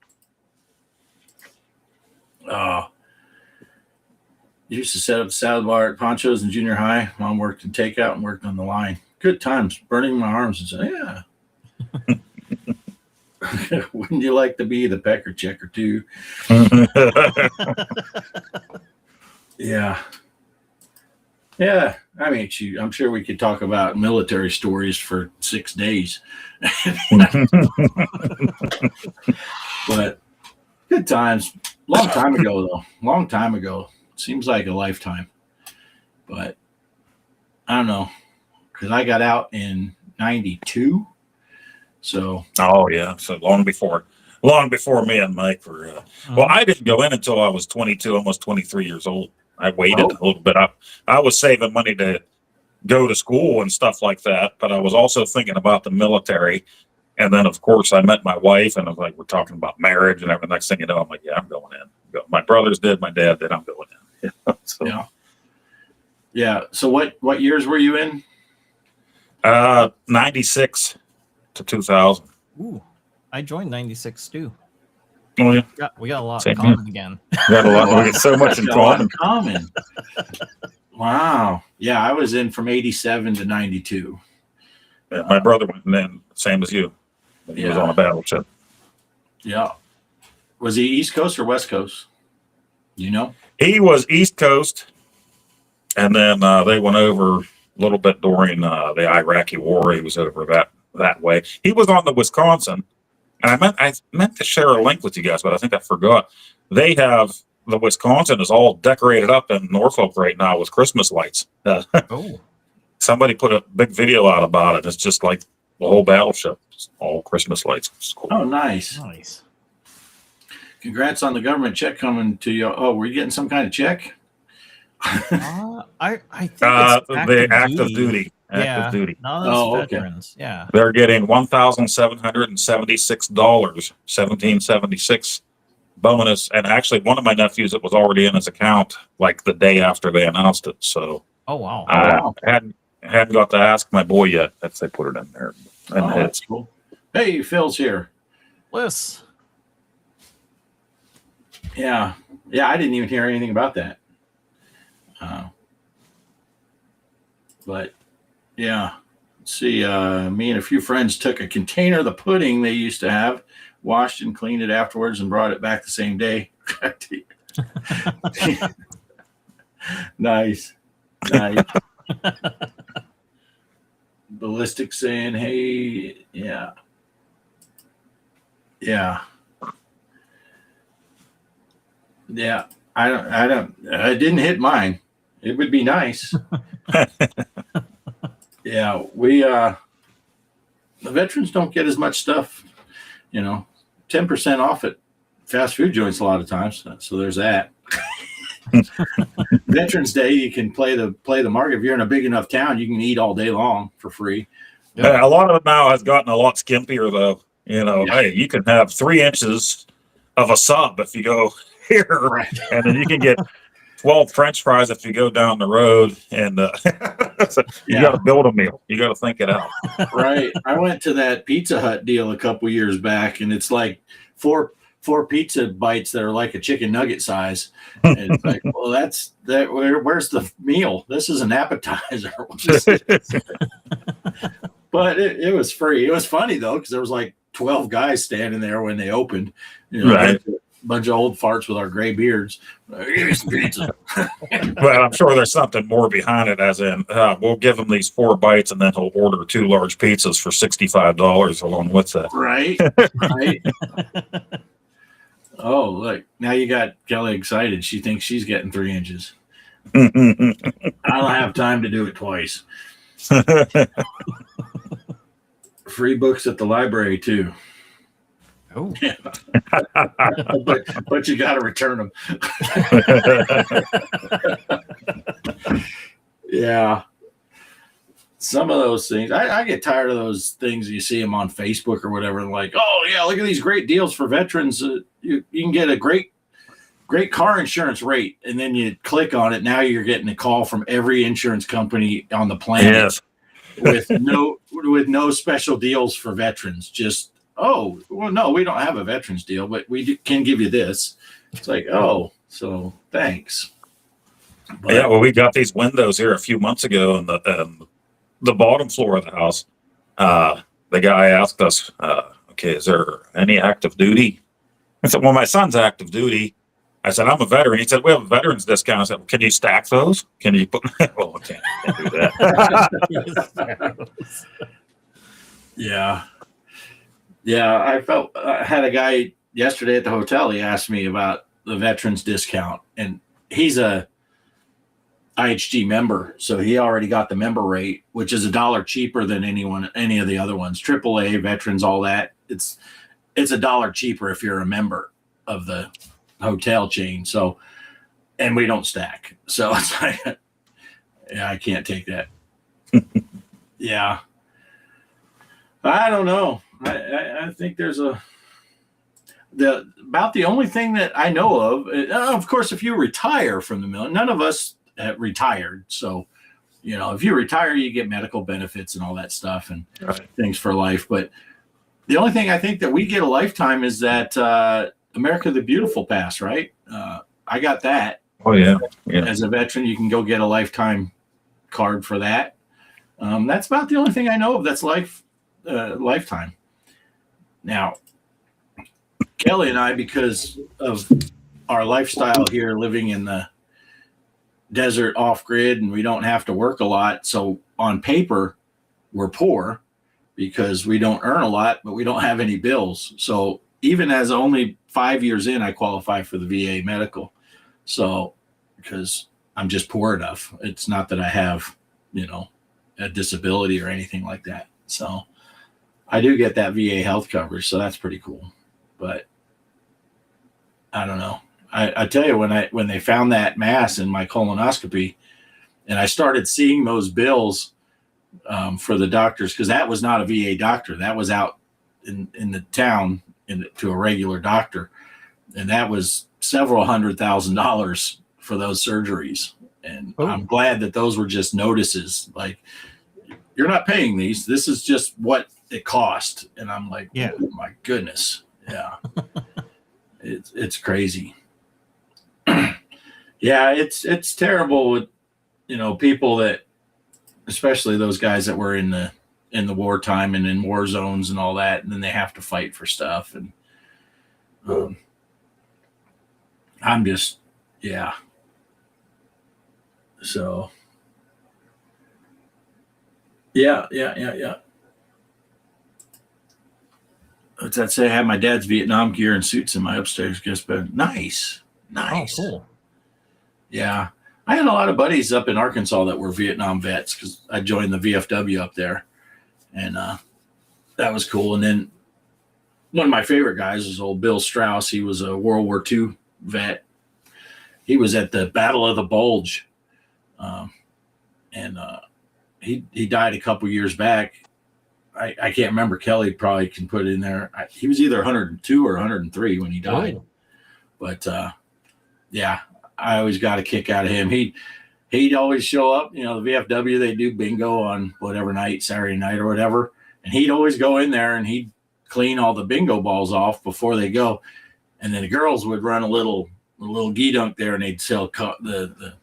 Used to set up a salad bar at Poncho's in junior high. Mom worked in takeout and worked on the line. Good times. Burning my arms and saying, yeah. Wouldn't you like to be the pecker checker too? Yeah. Yeah. I mean, I'm sure we could talk about military stories for 6 days. But good times. Long time ago, though. Long time ago. Seems like a lifetime. But I don't know. Because I got out in 92. So. Oh, yeah. So long before me and Mike were. Well, I didn't go in until I was 22, almost 23 years old. I waited a little bit. I was saving money to go to school and stuff like that, but I was also thinking about the military. And then, of course, I met my wife, and I was like, we're talking about marriage and everything. Next thing you know, I'm like, yeah, I'm going in. My brothers did, my dad did. I'm going in. So. Yeah. Yeah. So what years were you in? 96 to 2000. Ooh, I joined 96 too. Oh, yeah. We got a lot Same in common here. again. Got a lot. We got so much in common. Wow. Yeah, I was in from 87 to 92. Yeah, my brother went in, same as you. But he was on a battleship. Yeah. Was he East Coast or West Coast? You know? He was East Coast, and then they went over a little bit during the Iraqi war. He was over that way. He was on the Wisconsin, and I meant to share a link with you guys, but I think I forgot. They have the Wisconsin is all decorated up in Norfolk right now with Christmas lights. Somebody put a big video out about it. It's just like the whole battleship, just all Christmas lights. It's cool. Oh, nice. Nice. Congrats on the government check coming to you. Oh, were you getting some kind of check? I think the active duty. Yeah, Duty. not as veterans. Yeah. They're getting $1,776, 1776 bonus. And actually, one of my nephews, it was already in his account like the day after they announced it. So, Oh wow. I hadn't got to ask my boy yet if they put it in there. And That's cool. Hey, Phil's here. Bliss. Yeah. Yeah, I didn't even hear anything about that. But yeah, let's see. Me and a few friends took a container of the pudding they used to have, washed and cleaned it afterwards and brought it back the same day. Nice. Ballistic saying, hey, yeah. I didn't hit mine. It would be nice. Yeah, the veterans don't get as much stuff, 10% off at fast food joints a lot of times. So there's that. Veterans Day, you can play the market. If you're in a big enough town, you can eat all day long for free. Yeah, a lot of it now has gotten a lot skimpier, though. Hey, you can have 3 inches of a sub if you go here, Right. and then you can get 12 French fries if you go down the road. And so you got to build a meal. You got to think it out. Right. I went to that Pizza Hut deal a couple years back, and it's like four pizza bites that are like a chicken nugget size. And it's like, well, that's that. Where's the meal? This is an appetizer. But it was free. It was funny though, because there was like 12 guys standing there when they opened. Right. A bunch of old farts with our gray beards. Give me some pizza. But I'm sure there's something more behind it, as in we'll give him these 4 bites, and then he'll order 2 large pizzas for $65 along with that. Right. Oh, look, now you got Kelly excited. She thinks she's getting 3 inches. I don't have time to do it twice. Free books at the library too. Oh, Yeah. but you got to return them. Yeah. Some of those things, I get tired of those things. You see them on Facebook or whatever, and like, oh yeah, look at these great deals for veterans. You can get a great car insurance rate, and then you click on it. Now you're getting a call from every insurance company on the planet. Yes. with no special deals for veterans. Just, oh, well, no, we don't have a veterans deal, but we can give you this. It's like, oh, so thanks. But, Yeah, well, we got these windows here a few months ago, and the bottom floor of the house. The guy asked us, "Okay, is there any active duty?" I said, "Well, my son's active duty." I said, "I'm a veteran." He said, "We have a veterans discount." I said, well, "Can you stack those? Can you put?" Well, I can't do that. Yeah. I had a guy yesterday at the hotel. He asked me about the veterans discount, and he's a IHG member, so he already got the member rate, which is $1 cheaper than any of the other ones. AAA, veterans, all that. It's $1 cheaper if you're a member of the hotel chain. So, and we don't stack. So it's like, yeah, I can't take that. Yeah. I don't know. I think there's about the only thing that I know of course, if you retire from the military, none of us retired. So, if you retire, you get medical benefits and all that stuff and things for life. But the only thing I think that we get a lifetime is that America the Beautiful pass, right? I got that. Oh yeah. As a veteran, you can go get a lifetime card for that. That's about the only thing I know of that's lifetime. Now, Kelly and I, because of our lifestyle here, living in the desert off-grid, and we don't have to work a lot. So on paper, we're poor because we don't earn a lot, but we don't have any bills. So even as only 5 years in, I qualify for the VA medical. So because I'm just poor enough. It's not that I have, a disability or anything like that. So I do get that VA health coverage. So that's pretty cool. But I don't know. I tell you, when they found that mass in my colonoscopy, and I started seeing those bills for the doctors, because that was not a VA doctor. That was out in the town to a regular doctor. And that was several $100,000 for those surgeries. And I'm glad that those were just notices. Like, you're not paying these. This is just what it cost. And I'm like, yeah. Oh my goodness. Yeah. It's crazy. Yeah, it's terrible with people that, especially those guys that were in the wartime and in war zones and all that, and then they have to fight for stuff. And I'm just, yeah. So, yeah. What's that say? I have my dad's Vietnam gear and suits in my upstairs guest bed. Nice. Oh, cool. Yeah. I had a lot of buddies up in Arkansas that were Vietnam vets because I joined the VFW up there. And that was cool. And then one of my favorite guys was old Bill Strauss. He was a World War II vet. He was at the Battle of the Bulge. And he died a couple years back. I can't remember. Kelly probably can put it in there. He was either 102 or 103 when he died. Oh. But yeah, I always got a kick out of him. He'd always show up. You know, the VFW, they do bingo on whatever night, Saturday night or whatever. And he'd always go in there and he'd clean all the bingo balls off before they go. And then the girls would run a little gee-dunk there and they'd sell the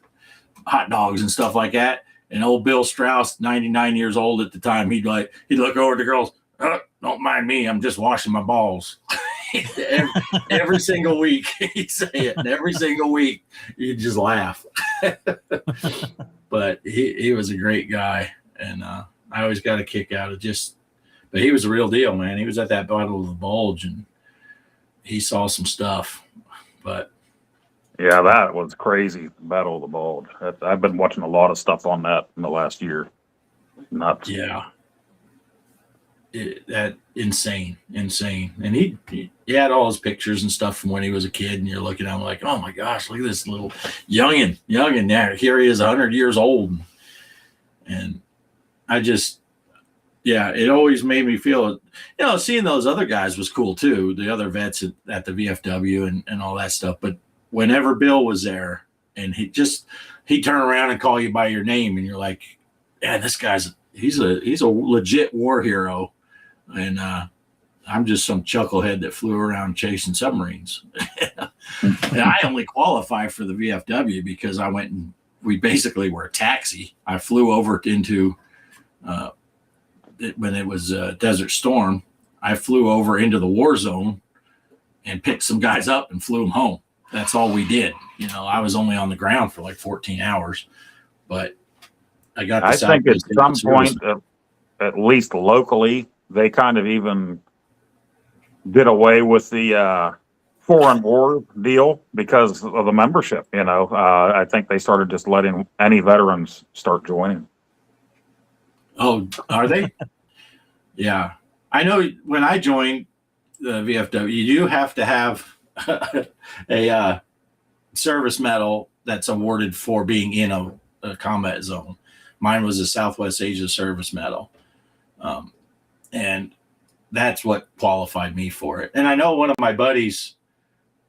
hot dogs and stuff like that. And old Bill Strauss, 99 years old at the time, he'd look over at the girls. Oh, don't mind me. I'm just washing my balls. every single week he'd say it. And every single week you'd just laugh. But he was a great guy. And I always got a kick out of but he was a real deal, man. He was at that Battle of the Bulge and he saw some stuff. But Yeah, that was crazy. Battle of the Bulge. I've been watching a lot of stuff on that in the last year. Nuts. yeah, that insane. And he had all his pictures and stuff from when he was a kid. And you're looking at him like, oh my gosh, look at this little youngin there. Here he is, 100 years old. And I just, yeah, it always made me feel, seeing those other guys was cool too. The other vets at the VFW and all that stuff. But whenever Bill was there and he'd turn around and call you by your name and you're like, yeah, this guy's, he's a legit war hero. And I'm just some chucklehead that flew around chasing submarines. And I only qualify for the VFW because I went and we basically were a taxi. I flew over into, when it was Desert Storm, I flew over into the war zone and picked some guys up and flew them home. That's all we did. I was only on the ground for like 14 hours, but I got. I think at some point, at least locally, they kind of even did away with the foreign war deal because of the membership. I think they started just letting any veterans start joining. Oh, are they? Yeah, I know. When I joined the VFW, you do have to have a service medal that's awarded for being in a combat zone. Mine was a Southwest Asia Service Medal. And that's what qualified me for it. And I know one of my buddies,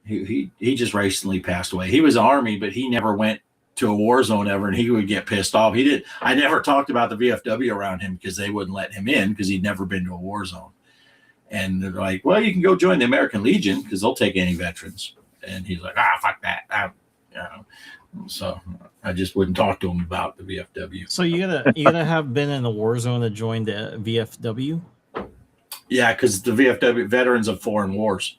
he just recently passed away. He was Army, but he never went to a war zone ever, and he would get pissed off. I never talked about the VFW around him because they wouldn't let him in because he'd never been to a war zone. And they're like, well, you can go join the American Legion because they'll take any veterans. And he's like, fuck that. So I just wouldn't talk to him about the VFW. So you gotta have been in the war zone to join the VFW. Yeah, because the VFW, Veterans of Foreign Wars.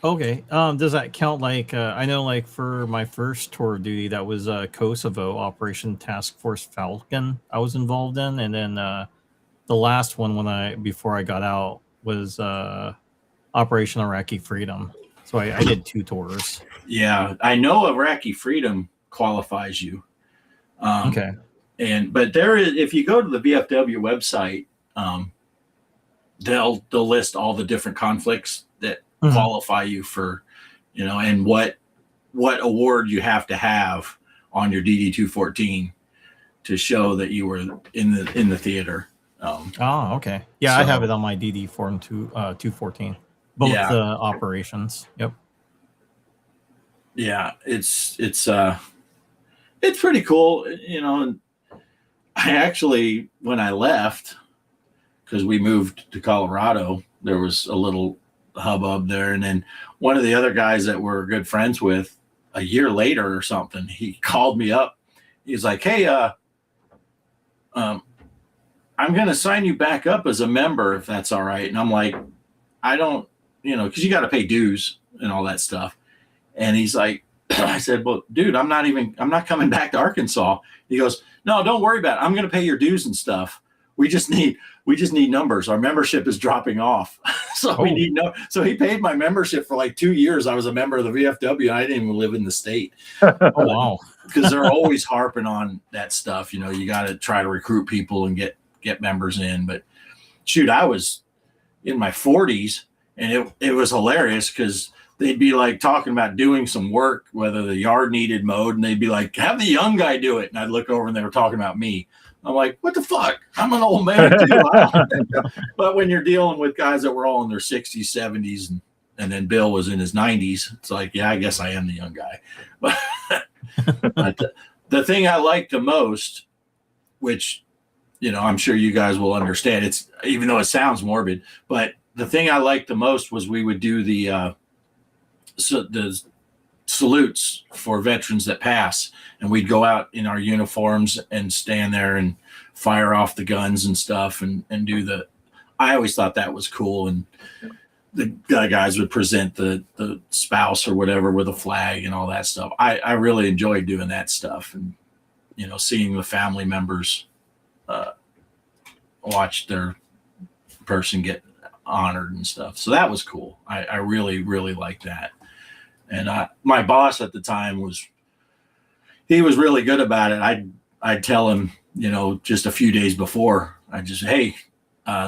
Okay. Does that count? Like I know, like for my first tour of duty, that was Kosovo Operation Task Force Falcon. I was involved in, and then the last one before I got out was Operation Iraqi Freedom. So I did 2 tours. Yeah, I know Iraqi Freedom qualifies you. Okay. But there is, if you go to the VFW website, they'll list all the different conflicts that qualify you for, and what award you have to have on your DD 214 to show that you were in the theater. Okay. Yeah, so I have it on my DD form 214. Both the operations. Yep. Yeah, it's pretty cool, And I actually, when I left, because we moved to Colorado, there was a little hubbub there, and then one of the other guys that we're good friends with, a year later or something, he called me up. He's like, "Hey, I'm going to sign you back up as a member if that's all right." And I'm like, because you got to pay dues and all that stuff. And he's like, I said, well, dude, I'm not coming back to Arkansas. He goes, no, don't worry about it. I'm going to pay your dues and stuff. We just need numbers. Our membership is dropping off. We need so he paid my membership for like 2 years. I was a member of the VFW. I didn't even live in the state. Oh, wow. Because they're always harping on that stuff. You got to try to recruit people and get members in. But shoot, I was in my 40s, and it was hilarious because they'd be like talking about doing some work, whether the yard needed mowed, and they'd be like, have the young guy do it. And I'd look over and they were talking about me. I'm like, what the fuck? I'm an old man too. But when you're dealing with guys that were all in their 60s, 70s, and then Bill was in his 90s, it's like, yeah, I guess I am the young guy. But the thing I liked the most, which, I'm sure you guys will understand, it's, even though it sounds morbid, but the thing I liked the most was we would do the salutes for veterans that pass, and we'd go out in our uniforms and stand there and fire off the guns and stuff and do I always thought that was cool. And the guys would present the spouse or whatever with a flag and all that stuff. I really enjoyed doing that stuff, and seeing the family members watch their person get honored and stuff. So that was cool. I really, really liked that. And my boss at the time he was really good about it. I'd tell him, just a few days before, I just, hey,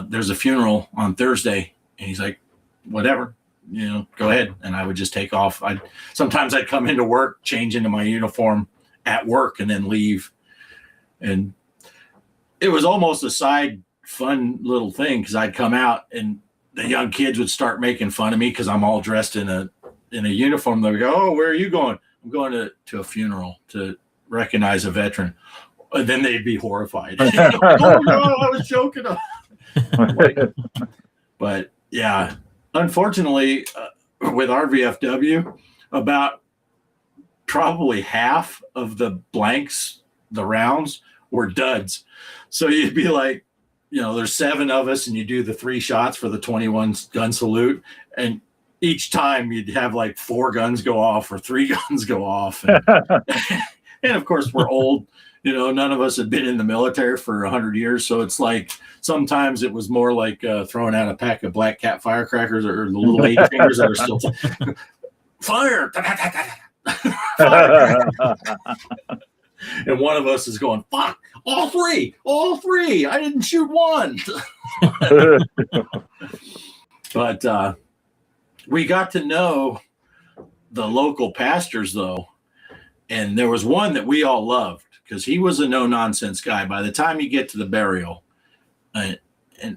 there's a funeral on Thursday. And he's like, whatever, go ahead. And I would just take off. Sometimes I'd come into work, change into my uniform at work, and then leave. And it was almost a side fun little thing, because I'd come out and the young kids would start making fun of me because I'm all dressed in a uniform. They would go, oh, where are you going? I'm going to a funeral to recognize a veteran. And then they'd be horrified. Oh no, I was joking. But yeah, unfortunately, with our VFW, about probably half of the blanks, the rounds, were duds. So you'd be like, there's 7 of us, and you do the 3 shots for the 21 gun salute, and each time you'd have like 4 guns go off or 3 guns go off. And of course, we're old. None of us had been in the military for 100 years. So it's like, sometimes it was more like throwing out a pack of Black Cat firecrackers, or the little 8 fingers that are still fire. Fire. And one of us is going, fuck, all three. I didn't shoot one. But we got to know the local pastors, though. And there was one that we all loved, because he was a no-nonsense guy. By the time you get to the burial, and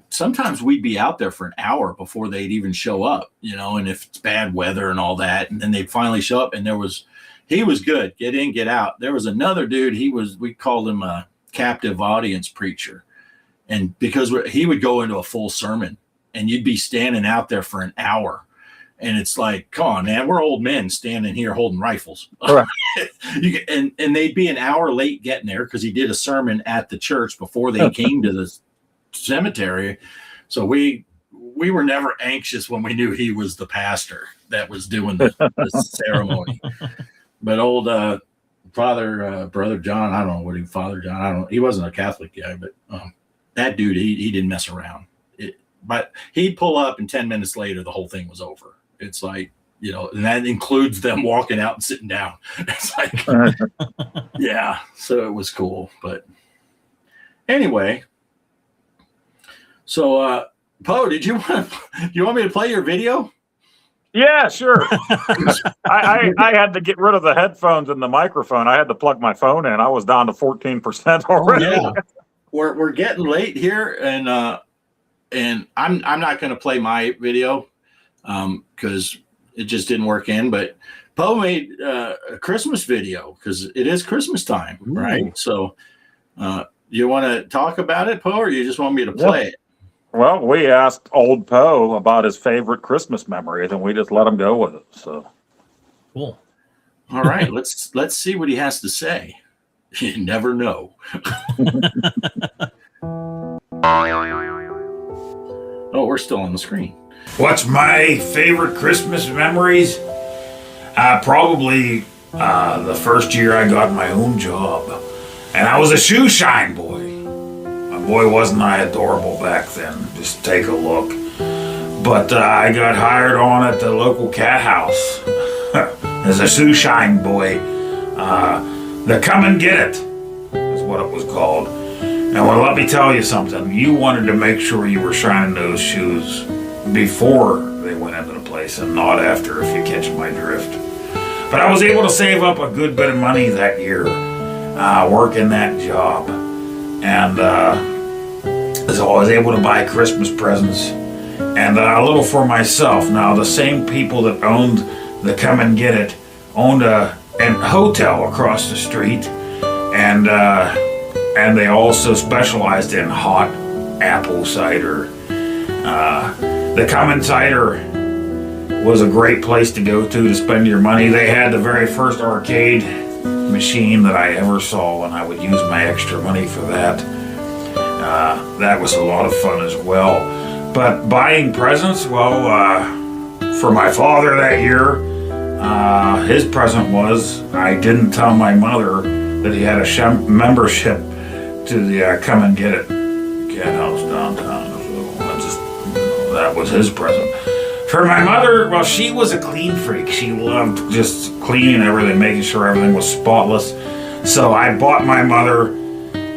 sometimes we'd be out there for an hour before they'd even show up, and if it's bad weather and all that, and then they'd finally show up, and he was good. Get in, get out. There was another dude. We called him a captive audience preacher. And because he would go into a full sermon, and you'd be standing out there for an hour. And it's like, come on, man, we're old men standing here holding rifles. Right. and they'd be an hour late getting there, because he did a sermon at the church before they came to the cemetery. So we were never anxious when we knew he was the pastor that was doing the ceremony. But old Brother John, I don't know what Father John, he wasn't a Catholic guy, but that dude, he didn't mess around. But he'd pull up, and 10 minutes later, the whole thing was over. It's like, and that includes them walking out and sitting down. It's like, yeah, so it was cool. But anyway, so Poe, do you want me to play your video? Yeah, sure. I had to get rid of the headphones and the microphone. I had to plug my phone in. I was down to 14% already. Yeah, we're getting late here, and I'm not going to play my video because it just didn't work in. But Poe made a Christmas video, because it is Christmas time, right? Ooh. So you want to talk about it, Poe, or you just want me to play it? Well, we asked old Poe about his favorite Christmas memories, and we just let him go with it. So cool. All right, let's see what he has to say. You never know. Oh, we're still on the screen. What's my favorite Christmas memories? Probably the first year I got my own job. And I was a shoe shine boy. Boy, wasn't I adorable back then. Just take a look. But I got hired on at the local cat house as a shoe shine boy. The Come and Get It is what it was called. And well, let me tell you something. You wanted to make sure you were shining those shoes before they went into the place and not after, if you catch my drift. But I was able to save up a good bit of money that year working that job. And so I was able to buy Christmas presents and a little for myself. Now, the same people that owned the Come and Get It owned a hotel across the street, and they also specialized in hot apple cider. The Come and Cider was a great place to go to spend your money. They had the very first arcade machine that I ever saw, and I would use my extra money for that. That was a lot of fun as well. But buying presents, well, for my father that year, his present was I didn't tell my mother that he had a membership to the Come and Get It cat house downtown. So that was his present. For my mother, well, she was a clean freak. She loved just cleaning everything, making sure everything was spotless. So I bought my mother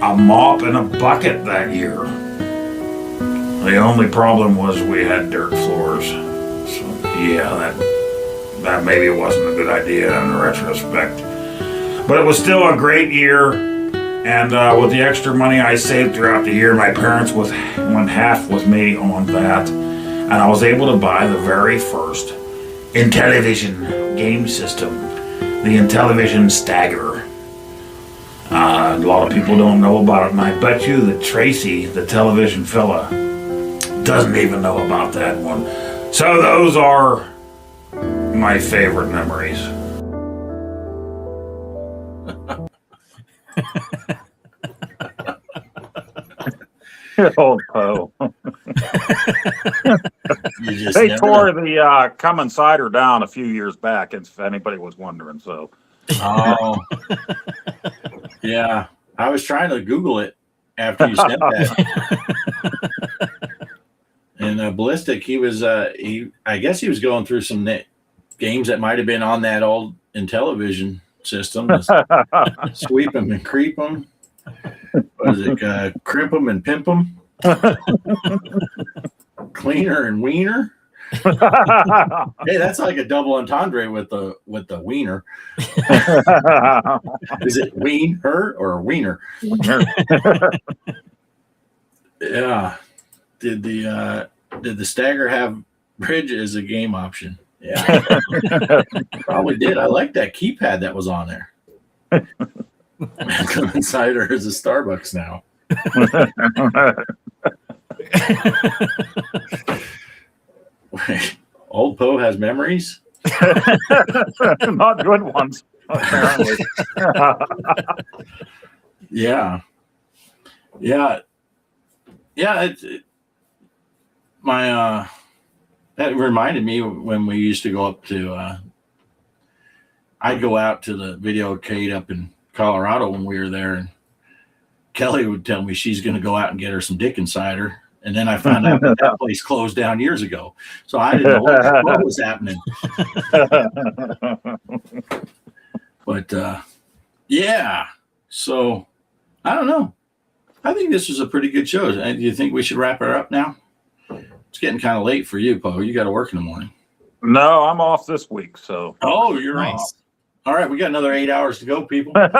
a mop and a bucket that year. The only problem was we had dirt floors. So yeah, that maybe wasn't a good idea in retrospect. But it was still a great year. And with the extra money I saved throughout the year, my parents went half with me on that. And I was able to buy the very first Intellivision game system, the Intellivision Stagger. A lot of people don't know about it, and I bet you that Tracy, the television fella, doesn't even know about that one. So those are my favorite memories. Old Poe. You just They never tore know. the Come and Cider down a few years back, if anybody was wondering. So, Oh, yeah. I was trying to Google it after you said that. And Ballistic, he was, I guess he was going through some games that might have been on that old Intellivision system. Sweep 'em and creep 'em. What is it? Crimp 'em and pimp 'em. Cleaner and wiener. Hey, that's like a double entendre with the wiener. Is it ween her or wiener? Yeah. Did the Stagger have bridge as a game option? Yeah. Probably did. I like that keypad that was on there. Come Cider is a Starbucks now. Wait, Old Poe has memories? not good ones, apparently. Yeah. That reminded me when we used to go up to, I'd go out to the videocade up in Colorado when we were there, and Kelly would tell me she's going to go out and get her some Dickens cider. And then I found out that place closed down years ago. So I didn't know what was happening. But yeah, so I don't know. I think this was a pretty good show. Do you think we should wrap her up now? It's getting kind of late for you, Poe. You got to work in the morning. No, I'm off this week, so. Oh, you're Nice. off. All right, we got another 8 hours to go, people. It's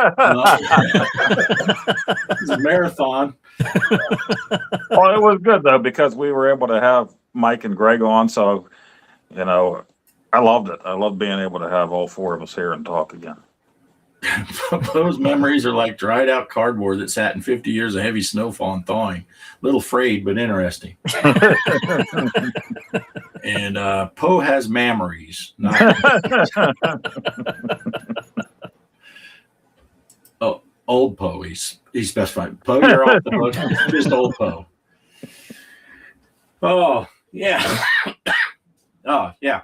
a marathon. Well, it was good though because we were able to have Mike and Greg on, so I loved it. I loved being able to have all four of us here and talk again. Those memories are like dried out cardboard that sat in 50 years of heavy snowfall and thawing. Little frayed, but interesting. And Poe has memories. Oh, old Poe. He specified. Poe, you're off the hook. Just old Poe. Oh, Yeah. Oh, yeah.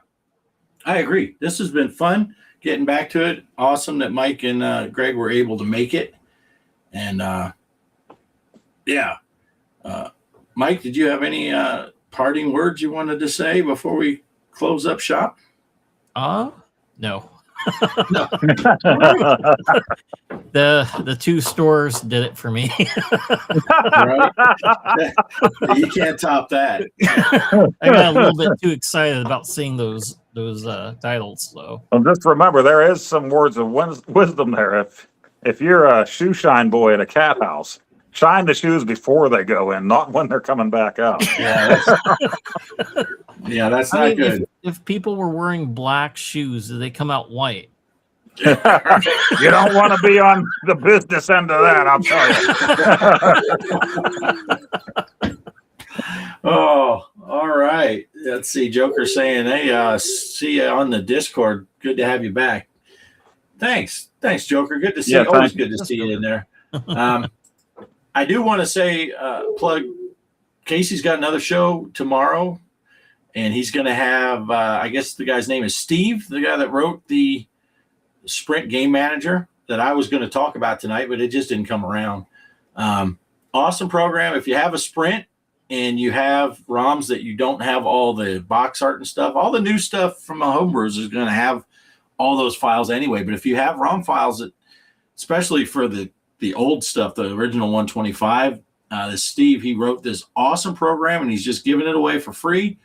I agree. This has been fun getting back to it. Awesome that Mike and Greg were able to make it. And Mike, did you have any parting words you wanted to say before we close up shop? No. No. The two stores did it for me. Right? You can't top that. I got a little bit too excited about seeing those titles, though. Well, just remember, there is some words of wisdom there. If you're a shoe shine boy at a cat house, shine the shoes before they go in, not when they're coming back out. Yeah, that's I not mean, good. if people were wearing black shoes, do they come out white? You don't want to be on the business end of that, I'll tell you. Oh, all right. Let's see. Joker saying, hey, see you on the Discord. Good to have you back. Thanks, Joker. Good to see you. Always good to see you in there. I do want to say, plug, Casey's got another show tomorrow, and he's going to have, I guess the guy's name is Steve, the guy that wrote the Sprint Game Manager that I was going to talk about tonight, but it just didn't come around. Awesome program. If you have a Sprint and you have ROMs that you don't have all the box art and stuff, all the new stuff from the homebrews is going to have all those files anyway. But if you have ROM files, that, especially for the old stuff, the original 125, Steve, he wrote this awesome program and he's just giving it away for free.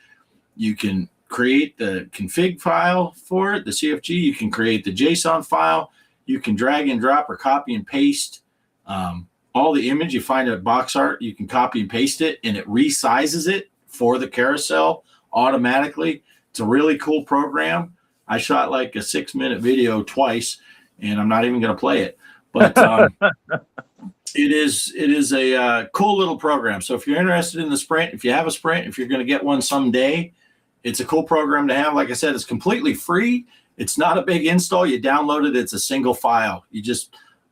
You can create the config file for it, the CFG. You can create the JSON file. You can drag and drop or copy and paste all the image you find at box art. You can copy and paste it, and it resizes it for the carousel automatically. It's a really cool program. I shot like a 6-minute video twice, and I'm not even going to play it. But it is a cool little program. So if you're interested in the Sprint, if you have a Sprint, if you're going to get one someday, it's a cool program to have. Like I said, it's completely free. It's not a big install. You download it. It's a single file.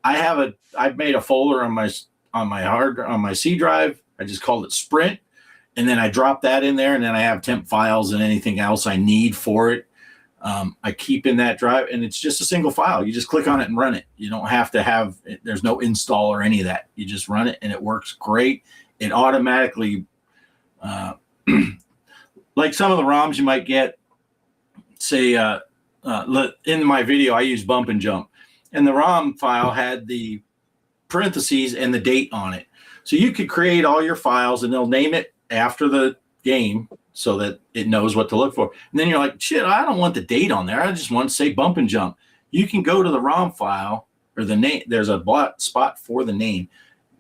I've made a folder on my C drive. I just called it Sprint, and then I drop that in there, and then I have temp files and anything else I need for it. I keep in that drive, and it's just a single file. You just click on it and run it. You don't have to have, there's no install or any of that. You just run it, and it works great. It automatically, like some of the ROMs you might get, say, in my video, I use bump and jump, and the ROM file had the parentheses and the date on it. So you could create all your files, and they'll name it after the game so that it knows what to look for. And then you're like, shit, I don't want the date on there. I just want to say bump and jump. You can go to the ROM file or the name. There's a spot for the name.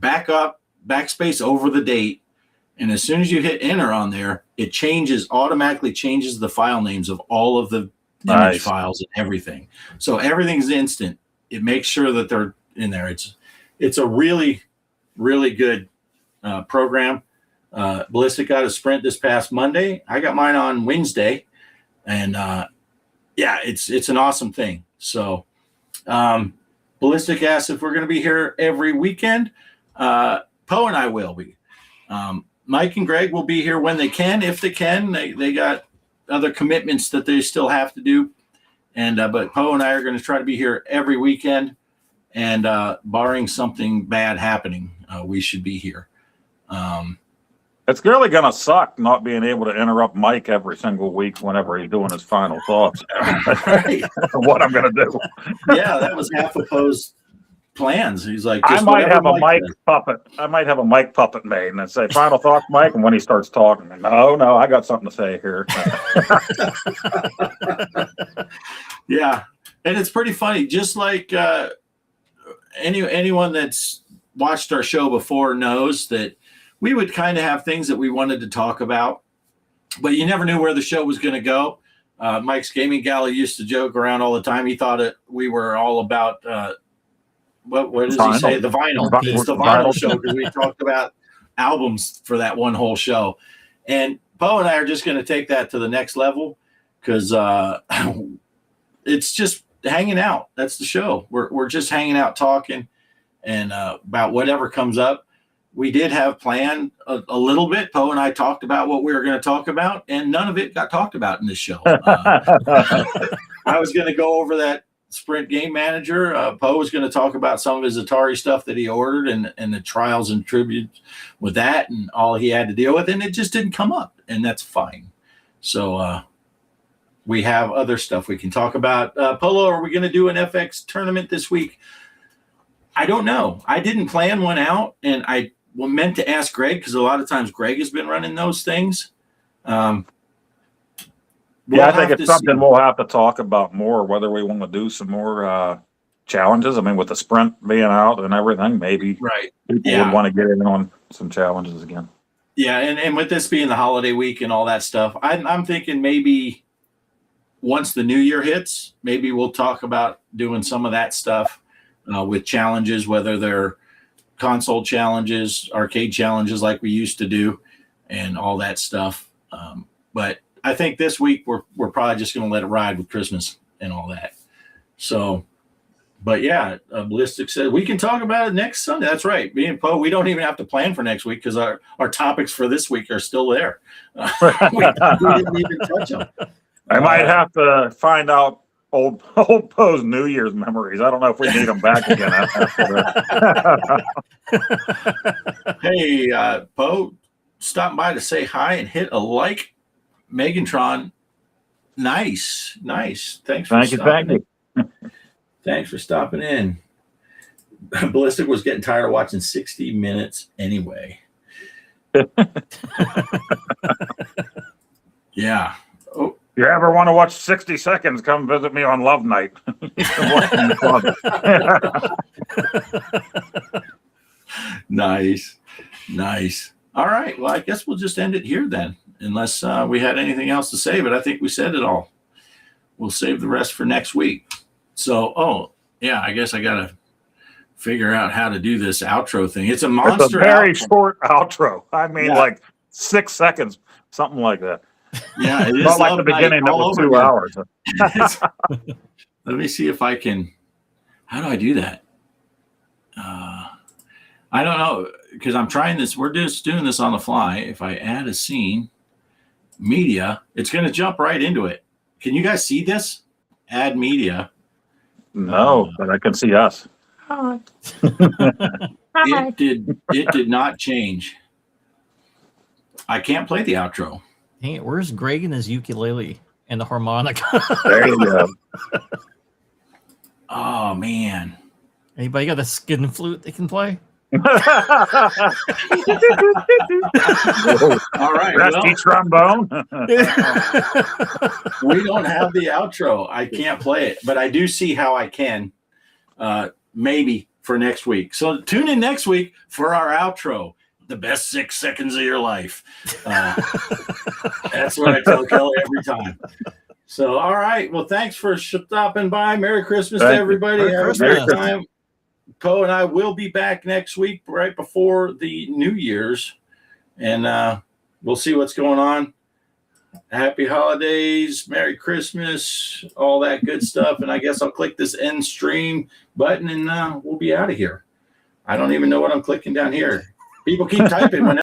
Back up, backspace over the date. And as soon as you hit enter on there, it automatically changes the file names of all of the image files and everything. So everything's instant. It makes sure that they're in there. It's a really, really good program. Ballistic got a Sprint this past Monday. I got mine on Wednesday, and it's an awesome thing. So Ballistic asks if we're going to be here every weekend. Poe and I will be. Mike and Greg will be here when they can, if they can. They got other commitments that they still have to do, but Poe and I are going to try to be here every weekend, and barring something bad happening, we should be here. It's really going to suck not being able to interrupt Mike every single week whenever he's doing his final thoughts. Right. What I'm going to do. Yeah, that was half of Poe's plans. He's like, I might have a Mike puppet. I might have a Mike puppet made and say final thoughts, Mike. And when he starts talking, no, I got something to say here. Yeah, and it's pretty funny. Just like anyone that's watched our show before knows that we would kind of have things that we wanted to talk about, but you never knew where the show was going to go. Mike's Gaming Gala used to joke around all the time. He thought we were all about what does he say? The vinyl. It's the vinyl show because we talked about albums for that one whole show. And Poe and I are just going to take that to the next level because it's just hanging out. That's the show. We're just hanging out talking and about whatever comes up. we did have planned a little bit. Poe and I talked about what we were going to talk about, and none of it got talked about in this show. I was going to go over that Sprint Game Manager. Poe was going to talk about some of his Atari stuff that he ordered and the trials and tributes with that and all he had to deal with, and it just didn't come up, and that's fine. So we have other stuff we can talk about. Polo, are we going to do an FX tournament this week? I don't know. I didn't plan one out, and I meant to ask Greg because a lot of times Greg has been running those things. I think it's something we'll have to talk about more, whether we want to do some more challenges. I mean, with the sprint being out and everything, maybe people would want to get in on some challenges again. Yeah, and with this being the holiday week and all that stuff, I'm thinking maybe once the new year hits, maybe we'll talk about doing some of that stuff with challenges, whether they're console challenges, arcade challenges like we used to do, and all that stuff. But I think this week we're probably just going to let it ride with Christmas and all that. So, but yeah, Ballistic said we can talk about it next Sunday. That's right. Me and Poe, we don't even have to plan for next week because our topics for this week are still there. We didn't even touch them. I might have to find out old Poe's New Year's memories. I don't know if we need them back again. Hey, Poe, stop by to say hi and hit a like. Megantron, nice. Thank you. Thanks for stopping in. Ballistic was getting tired of watching 60 Minutes anyway. Yeah. Oh. If you ever want to watch 60 Seconds, come visit me on Love Night. Nice. All right. Well, I guess we'll just end it here then, unless we had anything else to say, but I think we said it all. We'll save the rest for next week. So, I guess I got to figure out how to do this outro thing. It's a monster. It's a very short outro. I mean, like 6 seconds, something like that. Yeah, it is not like the beginning that was 2 hours. Let me see if I can. How do I do that? I don't know, because I'm trying this. We're just doing this on the fly. If I add a scene, media, it's going to jump right into it. Can you guys see this? Add media. No, but I can see us. It did not change. I can't play the outro. Dang it, where's Greg and his ukulele and the harmonica? There you go. Oh, man. Anybody got a skin flute they can play? All right. Rusty trombone. We don't have the outro. I can't play it, but I do see how I can. Maybe for next week. So tune in next week for our outro. The best 6 seconds of your life. That's what I tell Kelly every time. So, all right. Well, thanks for stopping by. Merry Christmas to everybody. Have a great time. Poe and I will be back next week, right before the New Year's, and we'll see what's going on. Happy holidays, Merry Christmas, all that good stuff. And I guess I'll click this end stream button, and we'll be out of here. I don't even know what I'm clicking down here. People keep typing when